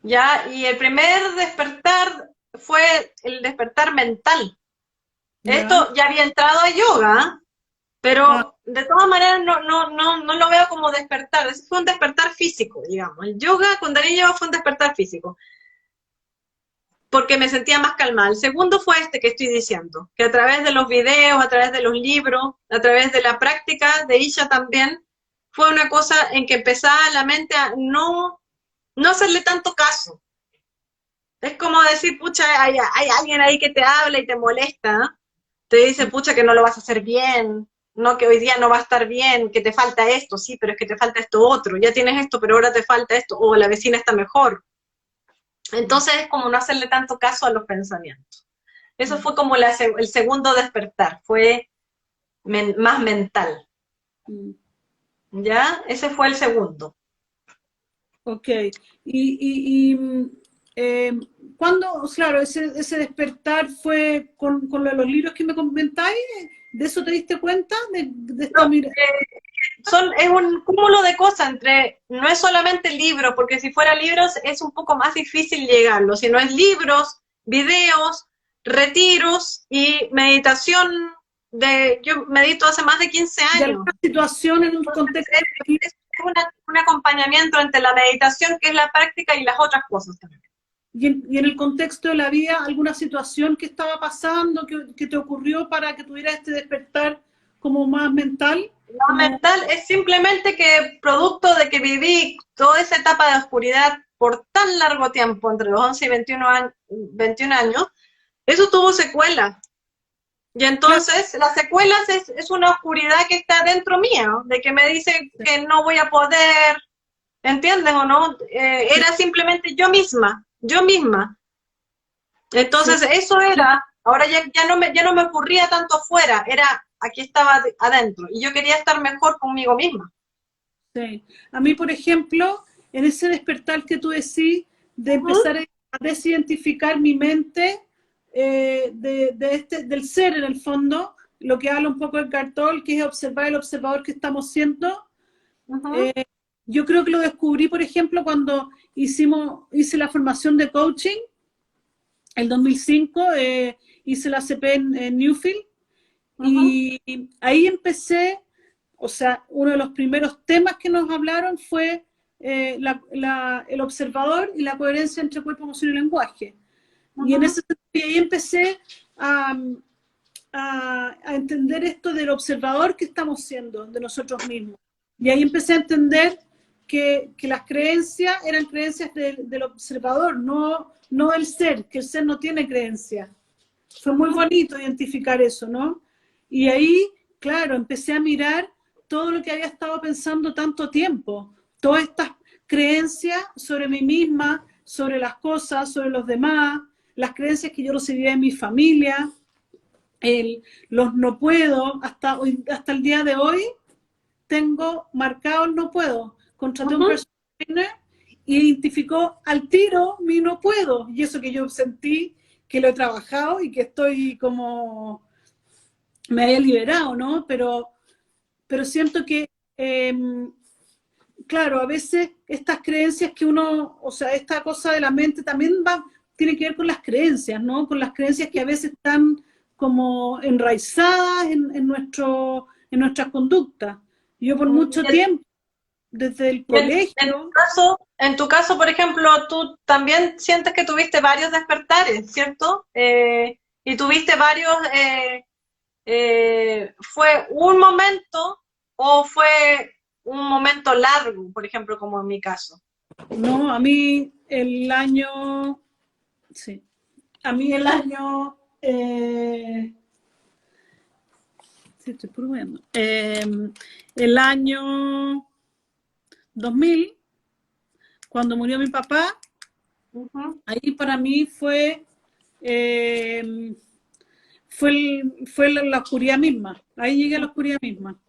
ya, y el primer despertar fue el despertar mental. Esto ya había entrado a yoga, pero de todas maneras no lo veo como despertar. Ese fue un despertar físico, digamos. El yoga, Kundalini Yoga fue un despertar físico, porque me sentía más calmada. El segundo fue este que estoy diciendo, que a través de los videos, a través de los libros, a través de la práctica de Isha también, fue una cosa en que empezaba la mente a no hacerle tanto caso. Es como decir, pucha, hay alguien ahí que te habla y te molesta, ¿no? Te dice, pucha, que no lo vas a hacer bien, no, que hoy día no va a estar bien, que te falta esto, sí, pero es que te falta esto otro, ya tienes esto, pero ahora te falta esto, o la vecina está mejor. Entonces es como no hacerle tanto caso a los pensamientos. Eso fue como el segundo despertar, fue más mental. ¿Ya? Ese fue el segundo. Ok. ¿Cuándo, claro, ese despertar fue con los libros que me comentáis? ¿De eso te diste cuenta? De esta Es un cúmulo de cosas no es solamente libros, porque si fuera libros es un poco más difícil llegarlo, sino es libros, videos, retiros y meditación. Yo medito hace más de 15 años. De alguna situación en un contexto. Es un acompañamiento entre la meditación, que es la práctica, y las otras cosas también. Y en el contexto de la vida, ¿alguna situación que estaba pasando, que te ocurrió para que tuvieras este despertar como más mental? Lo mental es simplemente que producto de que viví toda esa etapa de oscuridad por tan largo tiempo, entre los 11 y 21 años, eso tuvo secuelas. Y entonces las secuelas es una oscuridad que está dentro mío, de que me dice que no voy a poder, ¿entienden o no? Era simplemente yo misma. Entonces eso era, ahora ya no me ocurría tanto afuera, aquí estaba adentro, y yo quería estar mejor conmigo misma. Sí. A mí, por ejemplo, en ese despertar que tú decís, de empezar a desidentificar mi mente del ser, en el fondo, lo que habla un poco el Tolle, que es observar el observador que estamos siendo. Yo creo que lo descubrí, por ejemplo, cuando hice la formación de coaching, el 2005, hice la CP en Newfield, y ahí empecé, o sea, uno de los primeros temas que nos hablaron fue el observador y la coherencia entre cuerpo, emoción y lenguaje. Y en ese sentido, ahí empecé a entender esto del observador que estamos siendo, de nosotros mismos. Y ahí empecé a entender que las creencias eran creencias del observador, no del ser, que el ser no tiene creencias. Fue muy bonito identificar eso, ¿no? Y ahí, claro, empecé a mirar todo lo que había estado pensando tanto tiempo. todas estas creencias sobre mí misma, sobre las cosas, sobre los demás, las creencias que yo recibía de mi familia, los no puedo, hasta el día de hoy tengo marcado el no puedo. Contraté un personal trainer y identificó al tiro mi no puedo, y eso que yo sentí que lo he trabajado y que estoy como, me haya liberado, ¿no? Pero siento que, claro, a veces estas creencias que uno, o sea, esta cosa de la mente también tiene que ver con las creencias, ¿no? Con las creencias que a veces están como enraizadas en nuestras conductas. Yo por mucho tiempo, desde el colegio... En tu caso, por ejemplo, tú también sientes que tuviste varios despertares, ¿cierto? Y tuviste varios... ¿fue un momento o fue un momento largo, por ejemplo, como en mi caso? No, a mí el año... Sí. A mí el año... sí, estoy probando. El año 2000, cuando murió mi papá, ahí para mí fue la oscuridad misma. Ahí llegué a la oscuridad misma.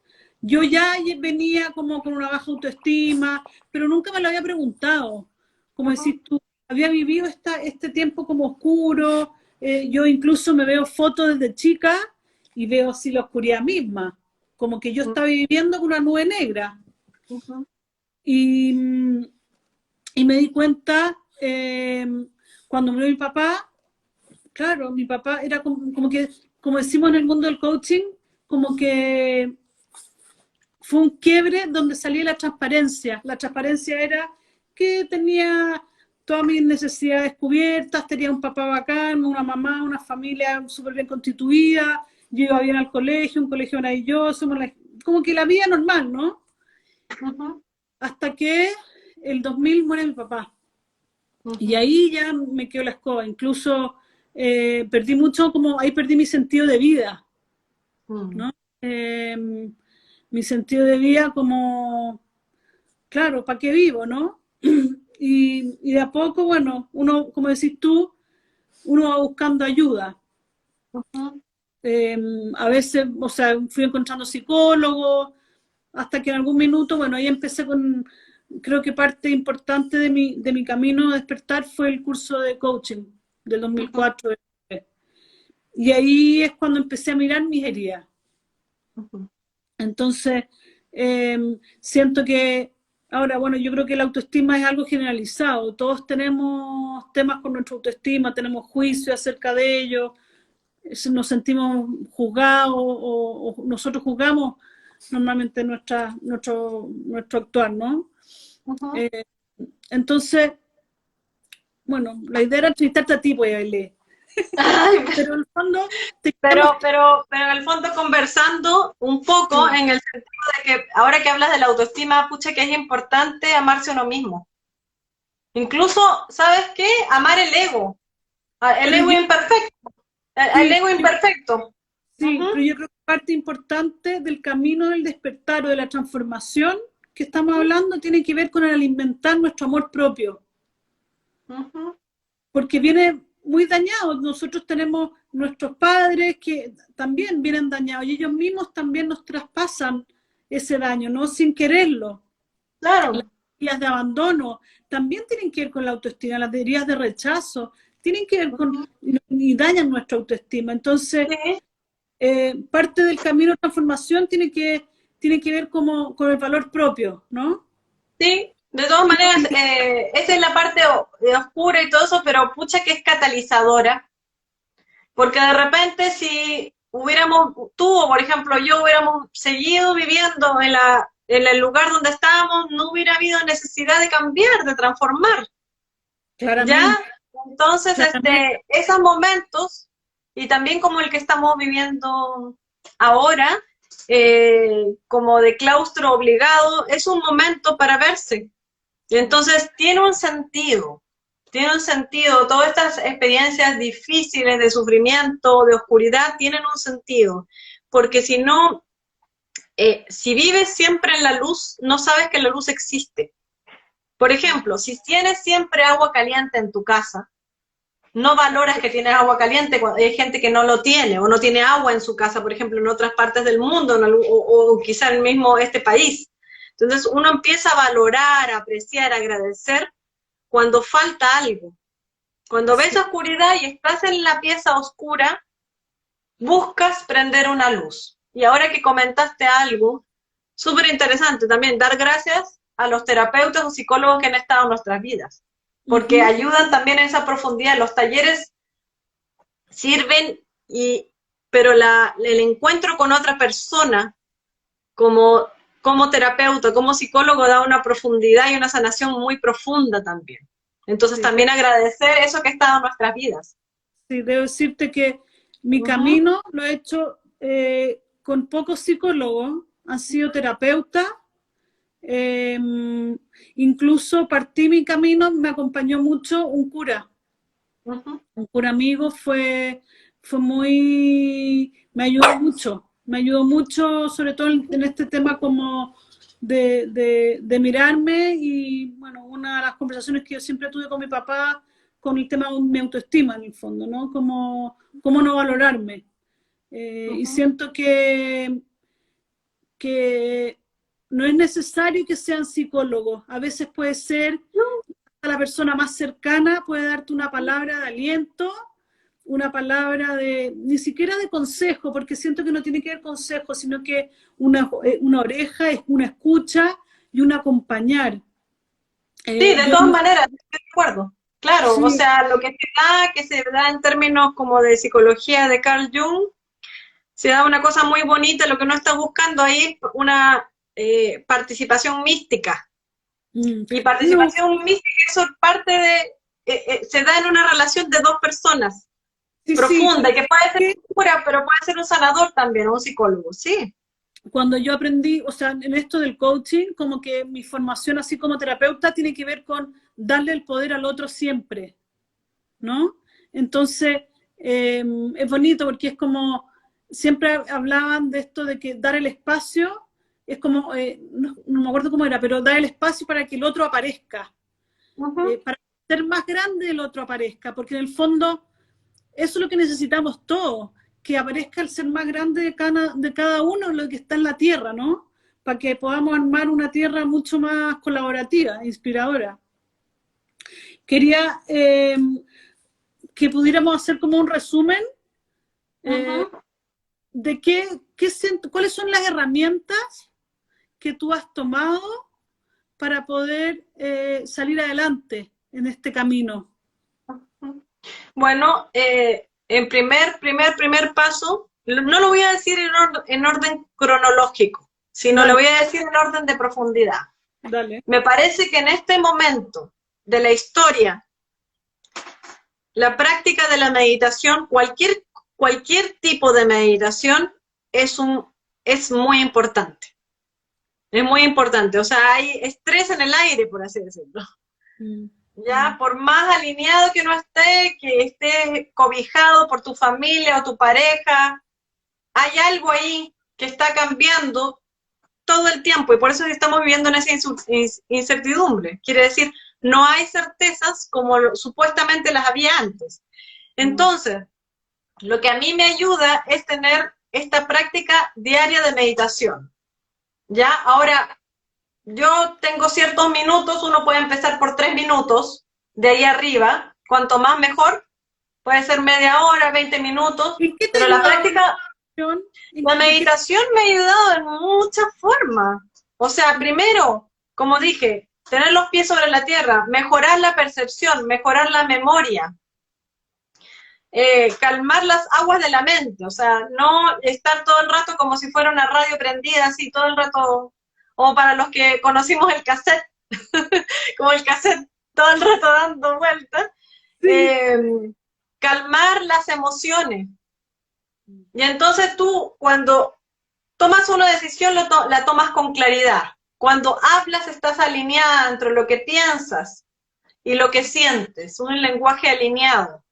Yo ya venía como con una baja autoestima, pero nunca me lo había preguntado. Como decís tú, había vivido este tiempo como oscuro. Yo incluso me veo fotos desde chica y veo así la oscuridad misma. Como que yo estaba viviendo con una nube negra. Y me di cuenta cuando murió mi papá. Claro, mi papá era como que, como decimos en el mundo del coaching, como que fue un quiebre donde salía la transparencia. La transparencia era que tenía todas mis necesidades cubiertas, tenía un papá bacán, una mamá, una familia súper bien constituida, yo iba bien al colegio, un colegio maravilloso, como que la vida normal, ¿no? Hasta que el 2000 muere mi papá. Y ahí ya me quedó la escoba, incluso... perdí mucho, como ahí perdí mi sentido de vida, ¿no? Mi sentido de vida como, claro, ¿para qué vivo, no? Y de a poco, bueno, uno, como decís tú, uno va buscando ayuda. A veces, o sea, fui encontrando psicólogos, hasta que en algún minuto, bueno, ahí empecé con, creo que parte importante de mi camino a despertar fue el curso de coaching del 2004. Y ahí es cuando empecé a mirar mis heridas. Entonces, siento que ahora, bueno, yo creo que la autoestima es algo generalizado. Todos tenemos temas con nuestra autoestima, tenemos juicios acerca de ello, nos sentimos juzgados o nosotros juzgamos normalmente nuestro actuar, ¿no? Entonces, bueno, la idea era entrevistarte a ti, pues, Ailey. Pero en el fondo pero en el fondo conversando un poco en el sentido de que ahora que hablas de la autoestima, pucha, que es importante amarse a uno mismo. Incluso, ¿sabes qué? Amar el ego imperfecto. El ego imperfecto. Sí, pero yo creo que parte importante del camino del despertar o de la transformación que estamos hablando tiene que ver con el alimentar nuestro amor propio. Porque viene muy dañado. Nosotros tenemos nuestros padres que también vienen dañados y ellos mismos también nos traspasan ese daño, ¿no? Sin quererlo. Claro. Las heridas de abandono también tienen que ver con la autoestima, las heridas de rechazo tienen que ver con y dañan nuestra autoestima. Entonces, parte del camino de transformación tiene que ver como con el valor propio, ¿no? Sí, de todas maneras, esa es la parte oscura y todo eso, pero pucha que es catalizadora, porque de repente si tú o por ejemplo yo hubiéramos seguido viviendo en el lugar donde estábamos, no hubiera habido necesidad de cambiar, de transformar. Claramente. ¿Ya? Entonces, esos momentos, y también como el que estamos viviendo ahora, como de claustro obligado, es un momento para verse. Y entonces tiene un sentido, todas estas experiencias difíciles de sufrimiento, de oscuridad, tienen un sentido, porque si no, si vives siempre en la luz, no sabes que la luz existe. Por ejemplo, si tienes siempre agua caliente en tu casa, no valoras que tienes agua caliente cuando hay gente que no lo tiene, o no tiene agua en su casa, por ejemplo, en otras partes del mundo, o quizá en el mismo este país. Entonces uno empieza a valorar, a apreciar, a agradecer cuando falta algo. Cuando ves oscuridad y estás en la pieza oscura, buscas prender una luz. Y ahora que comentaste algo, súper interesante también, dar gracias a los terapeutas o psicólogos que han estado en nuestras vidas, porque ayudan también en esa profundidad. Los talleres sirven, pero el encuentro con otra persona como terapeuta, como psicólogo, da una profundidad y una sanación muy profunda también. Entonces también agradecer eso que ha estado en nuestras vidas. Sí, debo decirte que mi camino lo he hecho con pocos psicólogos, han sido terapeutas, incluso partí mi camino, me acompañó mucho un cura. Un cura amigo me ayudó mucho, sobre todo en este tema como de mirarme, y bueno, una de las conversaciones que yo siempre tuve con mi papá con el tema de mi autoestima en el fondo, ¿no? Cómo no valorarme. Y siento que no es necesario que sean psicólogos, a veces puede ser a la persona más cercana, puede darte una palabra de aliento, una palabra ni siquiera de consejo, porque siento que no tiene que ver consejo, sino que una oreja, es una escucha y un acompañar. Sí, de todas maneras, estoy de acuerdo. Claro, sí. O sea, lo que se da en términos como de psicología de Carl Jung, se da una cosa muy bonita, lo que uno está buscando ahí es una participación mística. Y participación mística, eso es parte de, se da en una relación de dos personas, profunda, sí, que puede ser un cura, pero puede ser un sanador también, o un psicólogo, sí. Cuando yo aprendí, o sea, en esto del coaching, como que mi formación así como terapeuta tiene que ver con darle el poder al otro siempre, ¿no? Entonces, es bonito porque es como, siempre hablaban de esto de que dar el espacio, es como, no me acuerdo cómo era, pero dar el espacio para que el otro aparezca, para ser más grande el otro aparezca, porque en el fondo eso es lo que necesitamos todos, que aparezca el ser más grande de cada uno, lo que está en la tierra, ¿no? Para que podamos armar una tierra mucho más colaborativa, inspiradora. Quería que pudiéramos hacer como un resumen de cuáles son las herramientas que tú has tomado para poder salir adelante en este camino. Bueno, en primer paso, no lo voy a decir en orden cronológico, sino lo voy a decir en orden de profundidad. Dale. Me parece que en este momento de la historia, la práctica de la meditación, cualquier tipo de meditación, es muy importante. Es muy importante. O sea, hay estrés en el aire, por así decirlo. Ya, por más alineado que uno esté, que esté cobijado por tu familia o tu pareja, hay algo ahí que está cambiando todo el tiempo, y por eso estamos viviendo en esa incertidumbre. Quiere decir, no hay certezas como supuestamente las había antes. Entonces, lo que a mí me ayuda es tener esta práctica diaria de meditación. ¿Ya? Ahora, yo tengo ciertos minutos, uno puede empezar por 3 minutos, de ahí arriba, cuanto más mejor, puede ser media hora, 20 minutos, pero la práctica, la meditación me ha ayudado en muchas formas. O sea, primero, como dije, tener los pies sobre la tierra, mejorar la percepción, mejorar la memoria, calmar las aguas de la mente, o sea, no estar todo el rato como si fuera una radio prendida, así todo el rato, o para los que conocimos el cassette, como el cassette todo el rato dando vueltas, sí. Calmar las emociones. Y entonces tú, cuando tomas una decisión, la tomas con claridad. Cuando hablas, estás alineada entre lo que piensas y lo que sientes, un lenguaje alineado.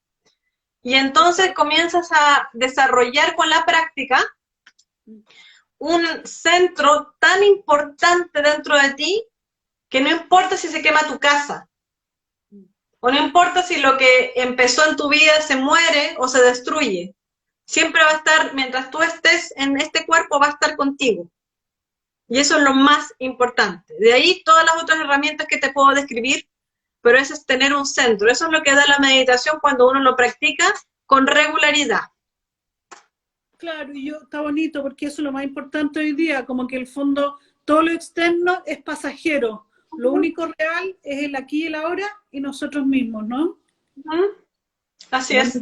Y entonces comienzas a desarrollar con la práctica un centro tan importante dentro de ti, que no importa si se quema tu casa, o no importa si lo que empezó en tu vida se muere o se destruye. Siempre va a estar, mientras tú estés en este cuerpo, va a estar contigo. Y eso es lo más importante. De ahí todas las otras herramientas que te puedo describir, pero eso es tener un centro. Eso es lo que da la meditación cuando uno lo practica con regularidad. Claro, y está bonito porque eso es lo más importante hoy día, como que el fondo, todo lo externo es pasajero. Lo único real es el aquí y el ahora y nosotros mismos, ¿no? Así es.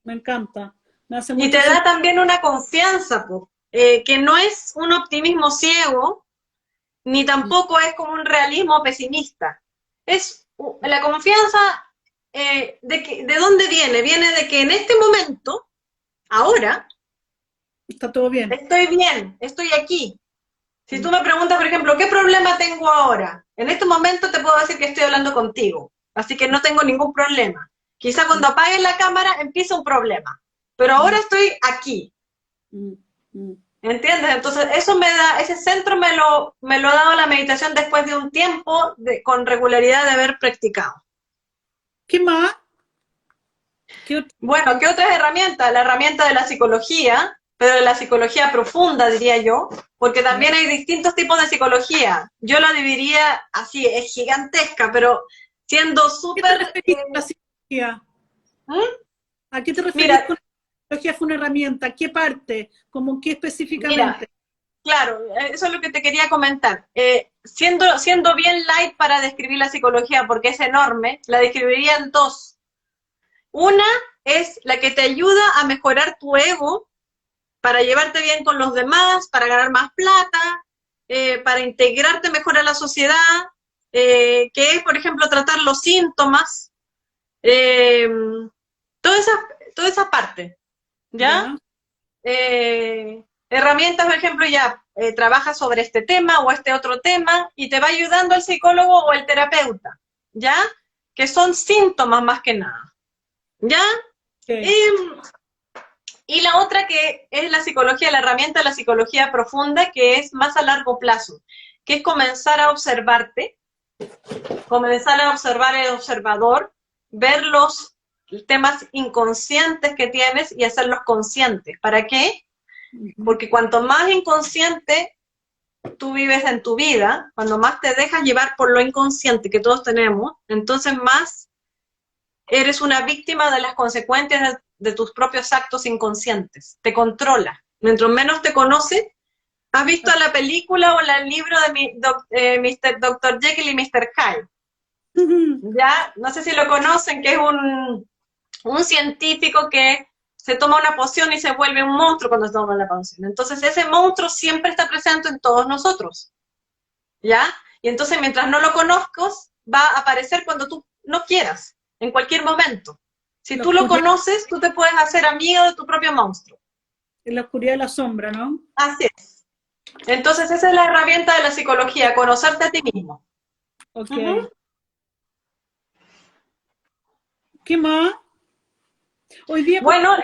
Me encanta. Me hace Y te da también una confianza, que no es un optimismo ciego, ni tampoco es como un realismo pesimista. Es la confianza, ¿de dónde viene? Viene de que en este momento, ahora, está todo bien. Estoy bien, estoy aquí. Si tú me preguntas, por ejemplo, ¿qué problema tengo ahora? En este momento te puedo decir que estoy hablando contigo, así que no tengo ningún problema. Quizá cuando apagues la cámara empieza un problema, pero ahora estoy aquí. ¿Entiendes? Entonces eso me da, ese centro me lo ha dado la meditación después de un tiempo con regularidad de haber practicado. ¿Qué más? Bueno, ¿qué otras herramientas? La herramienta de la psicología, pero de la psicología profunda, diría yo, porque también hay distintos tipos de psicología. Yo la dividiría así, es gigantesca, pero siendo súper... la psicología? ¿A qué te refieres mira, con la psicología fue una herramienta? ¿Qué parte? ¿Cómo qué específicamente? Mira, claro, eso es lo que te quería comentar. Siendo bien light para describir la psicología, porque es enorme, la describiría en dos. Una es la que te ayuda a mejorar tu ego, para llevarte bien con los demás, para ganar más plata, para integrarte mejor a la sociedad, que es, por ejemplo, tratar los síntomas, toda esa parte, ¿ya? Herramientas, por ejemplo, ya trabajas sobre este tema o este otro tema y te va ayudando el psicólogo o el terapeuta, ¿ya? Que son síntomas más que nada, ¿ya? Y la otra que es la psicología, la herramienta de la psicología profunda, que es más a largo plazo, que es comenzar a observarte, comenzar a observar el observador, ver los temas inconscientes que tienes y hacerlos conscientes. ¿Para qué? Porque cuanto más inconsciente tú vives en tu vida, cuando más te dejas llevar por lo inconsciente que todos tenemos, entonces más eres una víctima de las consecuencias de tus propios actos inconscientes. Te controla. Mientras menos te conoces, ¿has visto la película o el libro de Dr. Jekyll y Mr. Hyde? Ya, no sé si lo conocen, que es un científico que se toma una poción y se vuelve un monstruo cuando se toma la poción. Entonces ese monstruo siempre está presente en todos nosotros, ¿ya? Y entonces mientras no lo conozcas, va a aparecer cuando tú no quieras, en cualquier momento. Si tú lo conoces, tú te puedes hacer amigo de tu propio monstruo. En la oscuridad de la sombra, ¿no? Así es. Entonces esa es la herramienta de la psicología, conocerte a ti mismo. Ok. ¿Qué más? Hoy día... Bueno,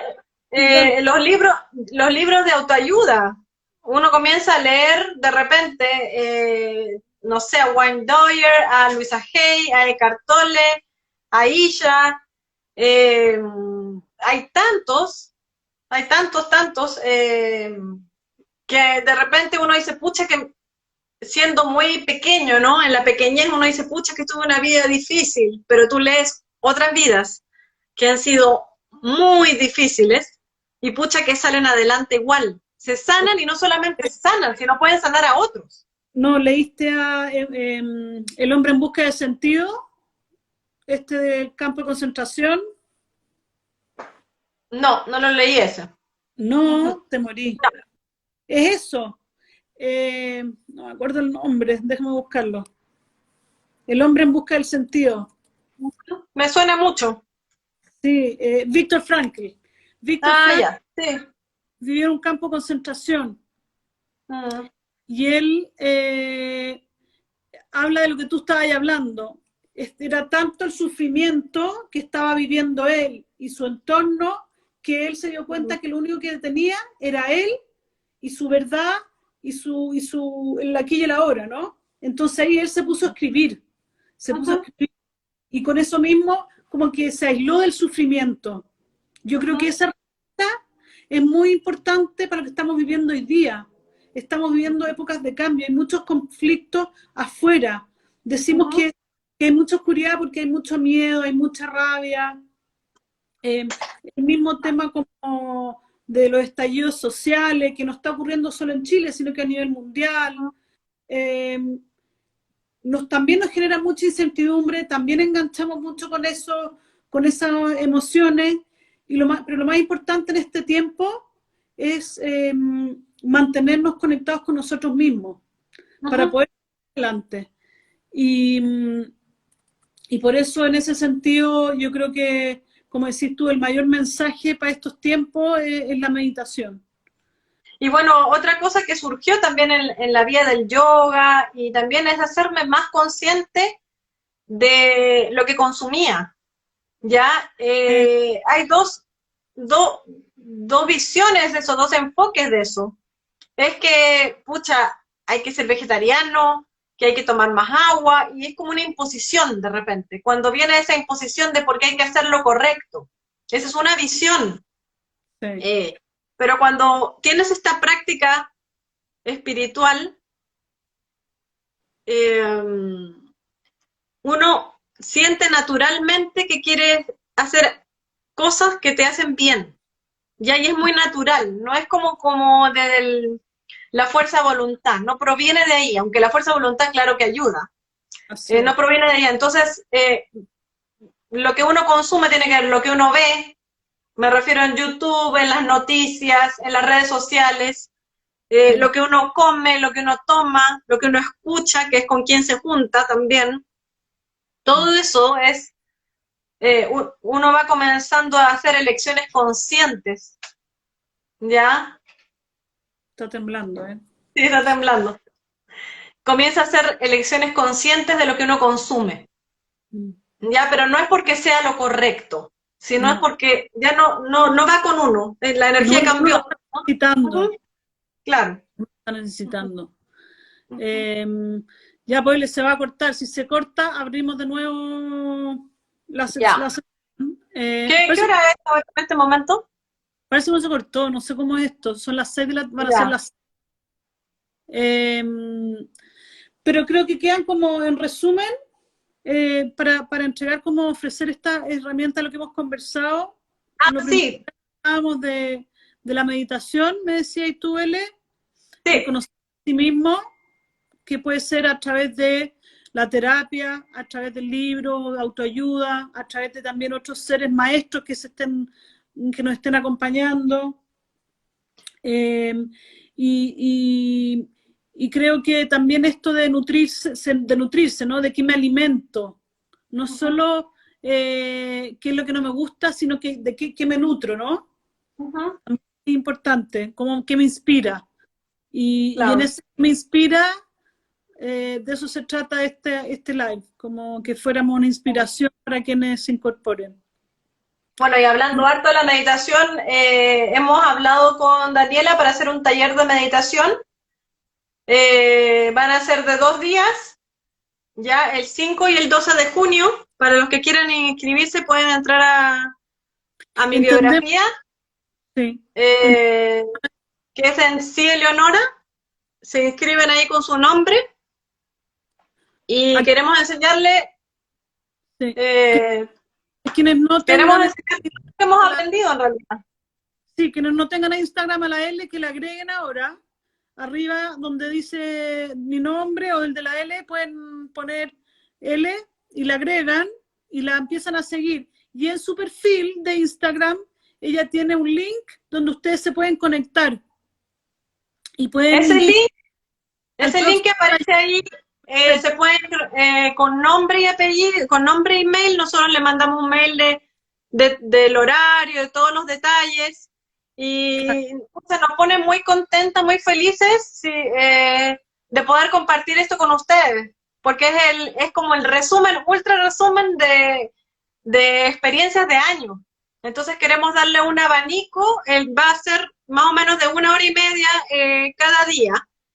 los libros de autoayuda. Uno comienza a leer de repente, no sé, a Wayne Dyer, a Louisa Hay, a Eckhart Tolle, a Isha. Hay tantos, que de repente uno dice, pucha, que siendo muy pequeño, ¿no? En la pequeñez uno dice, pucha, que tuve una vida difícil, pero tú lees otras vidas que han sido muy difíciles y pucha que salen adelante igual. Se sanan y no solamente sanan, sino pueden sanar a otros. ¿No leíste a El hombre en busca de sentido? Este del campo de concentración. No, no lo leí ese. No, te morí. No. Es eso. No me acuerdo el nombre, déjame buscarlo. El hombre en busca del sentido. Me suena mucho. Sí, Víctor Frankl. Víctor Frankl ya, sí. vivió en un campo de concentración. Y él habla de lo que tú estabas hablando. Era tanto el sufrimiento que estaba viviendo él y su entorno que él se dio cuenta que lo único que tenía era él y su verdad y el aquí y el ahora, ¿no? Entonces ahí él se puso a escribir, se puso a escribir, y con eso mismo como que se aisló del sufrimiento. Yo creo que esa herramienta es muy importante para lo que estamos viviendo hoy día. Estamos viviendo épocas de cambio, hay muchos conflictos afuera. Decimos que hay mucha oscuridad porque hay mucho miedo, hay mucha rabia. El mismo tema como de los estallidos sociales, que no está ocurriendo solo en Chile, sino que a nivel mundial. También nos genera mucha incertidumbre, también enganchamos mucho con eso, con esas emociones, pero lo más importante en este tiempo es mantenernos conectados con nosotros mismos para poder ir adelante. Y por eso en ese sentido yo creo que, como decís tú, el mayor mensaje para estos tiempos es la meditación. Y bueno, otra cosa que surgió también en la vía del yoga y también es hacerme más consciente de lo que consumía. Ya hay dos visiones de eso, dos enfoques de eso. Es que, pucha, hay que ser vegetariano, que hay que tomar más agua, y es como una imposición de repente. Cuando viene esa imposición de por qué hay que hacer lo correcto. Esa es una visión. Sí. Pero cuando tienes esta práctica espiritual, uno siente naturalmente que quiere hacer cosas que te hacen bien. Ya, y es muy natural, no es como de la fuerza de voluntad, no proviene de ahí, aunque la fuerza de voluntad claro que ayuda, no proviene de ahí. Entonces, lo que uno consume tiene que ver lo que uno ve, me refiero en YouTube, en las noticias, en las redes sociales, lo que uno come, lo que uno toma, lo que uno escucha, que es con quien se junta también. Todo eso es, uno va comenzando a hacer elecciones conscientes, ¿ya? Está temblando, ¿eh? Sí, está temblando. Comienza a hacer elecciones conscientes de lo que uno consume, ¿ya? Pero no es porque sea lo correcto, sino es porque ya no va con uno, la energía cambió. Está necesitando. Claro. Está necesitando. Ya pues se va a cortar. Si se corta, abrimos de nuevo la sesión. ¿Qué hora es ahora en este momento? Parece que no se cortó, no sé cómo es esto. Son las 6 van a ser las 6. Pero creo que quedan como en resumen, para entregar, como ofrecer esta herramienta de lo que hemos conversado. Sí. Hablábamos de la meditación, me decías tú, L. Sí. Conocer a sí mismo, que puede ser a través de la terapia, a través del libro, de autoayuda, a través de también otros seres maestros que nos estén acompañando. Y creo que también esto de nutrirse, ¿no? De qué me alimento. No solo qué es lo que no me gusta, sino que de qué me nutro, ¿no? Es importante, qué me inspira. Y en ese me inspira, de eso se trata este live, como que fuéramos una inspiración para quienes se incorporen. Bueno, y hablando harto de la meditación, hemos hablado con Daniela para hacer un taller de meditación. Van a ser de 2 días, ya el 5 y el 12 de junio. Para los que quieran inscribirse pueden entrar a mi biografía, sí. Que es en Sí Eleonora. Se inscriben ahí con su nombre y queremos enseñarle, quienes no queremos enseñarle lo que hemos aprendido en realidad. Sí, quienes no tengan a Instagram a la L, que la agreguen ahora. Arriba donde dice mi nombre o el de la L, pueden poner L y la agregan y la empiezan a seguir. Y en su perfil de Instagram, ella tiene un link donde ustedes se pueden conectar. Y pueden ese link que aparece ahí, se puede, con nombre y apellido, con nombre y mail, nosotros le mandamos un mail del horario, de todos los detalles, y se nos pone muy contentas, muy felices de poder compartir esto con ustedes, porque es como el resumen, ultra resumen de experiencias de años. Entonces queremos darle un abanico, va a ser más o menos de 1 hora y media cada día,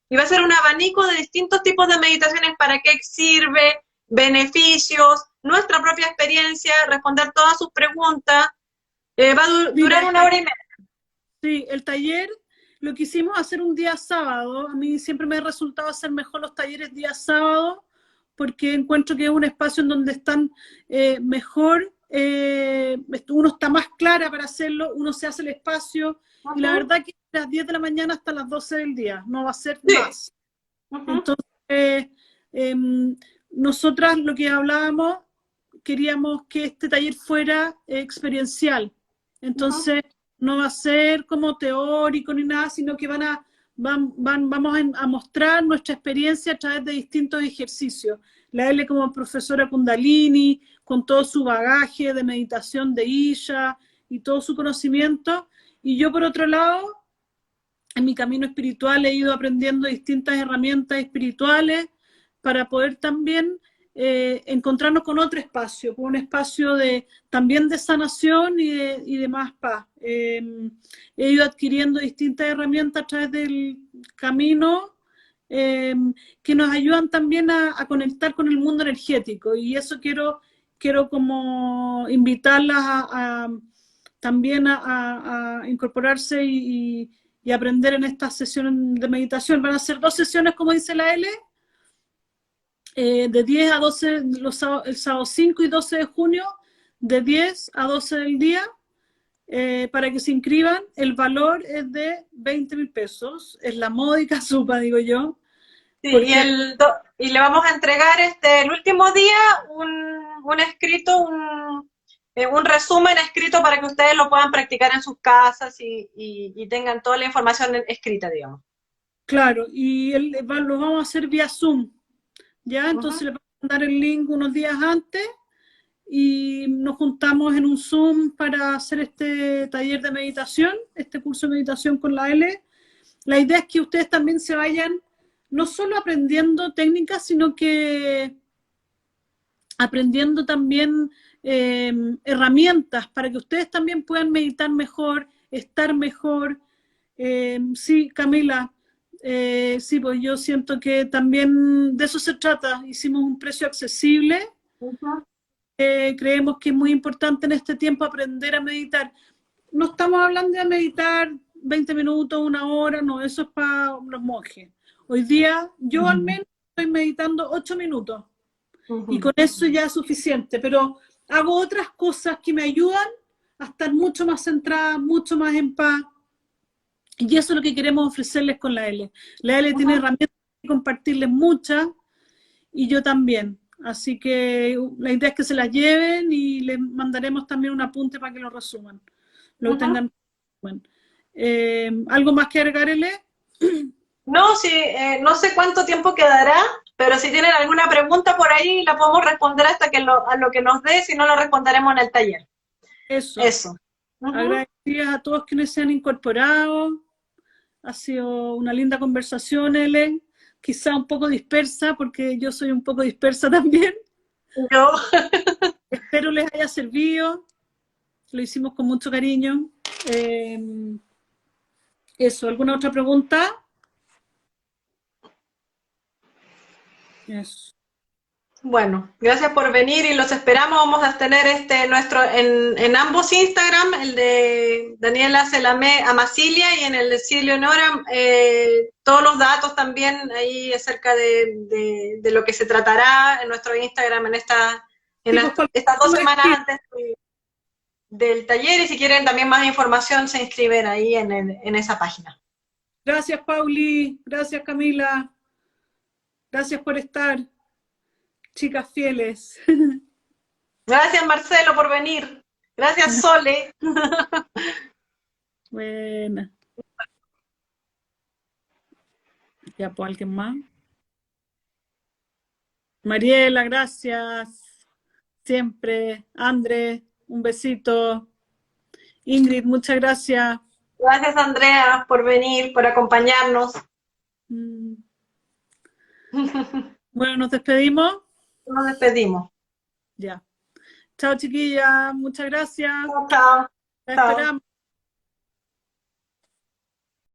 y va a ser un abanico de distintos tipos de meditaciones, para qué sirve, beneficios, nuestra propia experiencia, responder todas sus preguntas. Va a durar Mira, 1 hora y media. sí, el taller lo quisimos hacer un día sábado. A mí siempre me ha resultado hacer mejor los talleres día sábado, porque encuentro que es un espacio en donde están mejor, uno está más clara para hacerlo, uno se hace el espacio, y la verdad que de las 10 de la mañana hasta las 12 del día, no va a ser Sí. más. Entonces, nosotras lo que hablábamos, queríamos que este taller fuera experiencial. Entonces, no va a ser como teórico ni nada, sino que vamos a mostrar nuestra experiencia a través de distintos ejercicios. La L como profesora Kundalini, con todo su bagaje de meditación de Isha y todo su conocimiento. Y yo, por otro lado, en mi camino espiritual he ido aprendiendo distintas herramientas espirituales para poder también encontrarnos con otro espacio, con un espacio también de sanación y de más paz. He ido adquiriendo distintas herramientas a través del camino que nos ayudan también a conectar con el mundo energético, y eso quiero como invitarlas también a incorporarse y aprender en estas sesiones de meditación. Van a ser 2 sesiones, como dice la L, de 10 a 12 el sábado 5 y 12 de junio, de 10 a 12 del día, para que se inscriban. El valor es de 20.000 pesos, es la módica supa, digo yo. Sí, y le vamos a entregar el último día un escrito, un resumen escrito, para que ustedes lo puedan practicar en sus casas y tengan toda la información escrita, digamos. Claro, y lo vamos a hacer vía Zoom, ¿ya? Entonces le vamos a mandar el link unos días antes y nos juntamos en un Zoom para hacer este taller de meditación, este curso de meditación con la L. La idea es que ustedes también se vayan no solo aprendiendo técnicas, sino que aprendiendo también herramientas para que ustedes también puedan meditar mejor, estar mejor. Sí, Camila, sí, pues yo siento que también de eso se trata. Hicimos un precio accesible. Creemos que es muy importante en este tiempo aprender a meditar. No estamos hablando de meditar 20 minutos, 1 hora, no, eso es para los monjes. Hoy día yo al menos estoy meditando 8 minutos y con eso ya es suficiente, pero hago otras cosas que me ayudan a estar mucho más centrada, mucho más en paz, y eso es lo que queremos ofrecerles con la L. La L tiene herramientas que compartirles muchas, y yo también. Así que la idea es que se las lleven y les mandaremos también un apunte para que lo resuman. Lo tengan. Bueno. ¿Algo más que agregar, L? No, sí, no sé cuánto tiempo quedará, pero si tienen alguna pregunta por ahí, la podemos responder hasta a lo que nos dé, si no lo responderemos en el taller. Eso. Agradecidas a todos quienes se han incorporado. Ha sido una linda conversación, Ellen. Quizá un poco dispersa, porque yo soy un poco dispersa también. Yo. Espero les haya servido. Lo hicimos con mucho cariño. Eso, ¿alguna otra pregunta? Eso. Bueno, gracias por venir y los esperamos. Vamos a tener en ambos Instagram, el de Daniela Selamé Amasilia y en el de Silvia Nora, todos los datos también ahí acerca de lo que se tratará en nuestro Instagram estas 2 semanas antes del taller, y si quieren también más información se inscriben ahí en esa página. Gracias, Pauli. Gracias, Camila. Gracias por estar. Chicas fieles. Gracias, Marcelo, por venir. Gracias, Sole. Buena. Ya, pues, ¿alguien más? Mariela, gracias. Siempre. André, un besito. Ingrid, muchas gracias. Gracias, Andrea, por venir, por acompañarnos. Bueno, nos despedimos. Nos despedimos. Ya. Chao, chiquillas. Muchas gracias. Chao. La esperamos.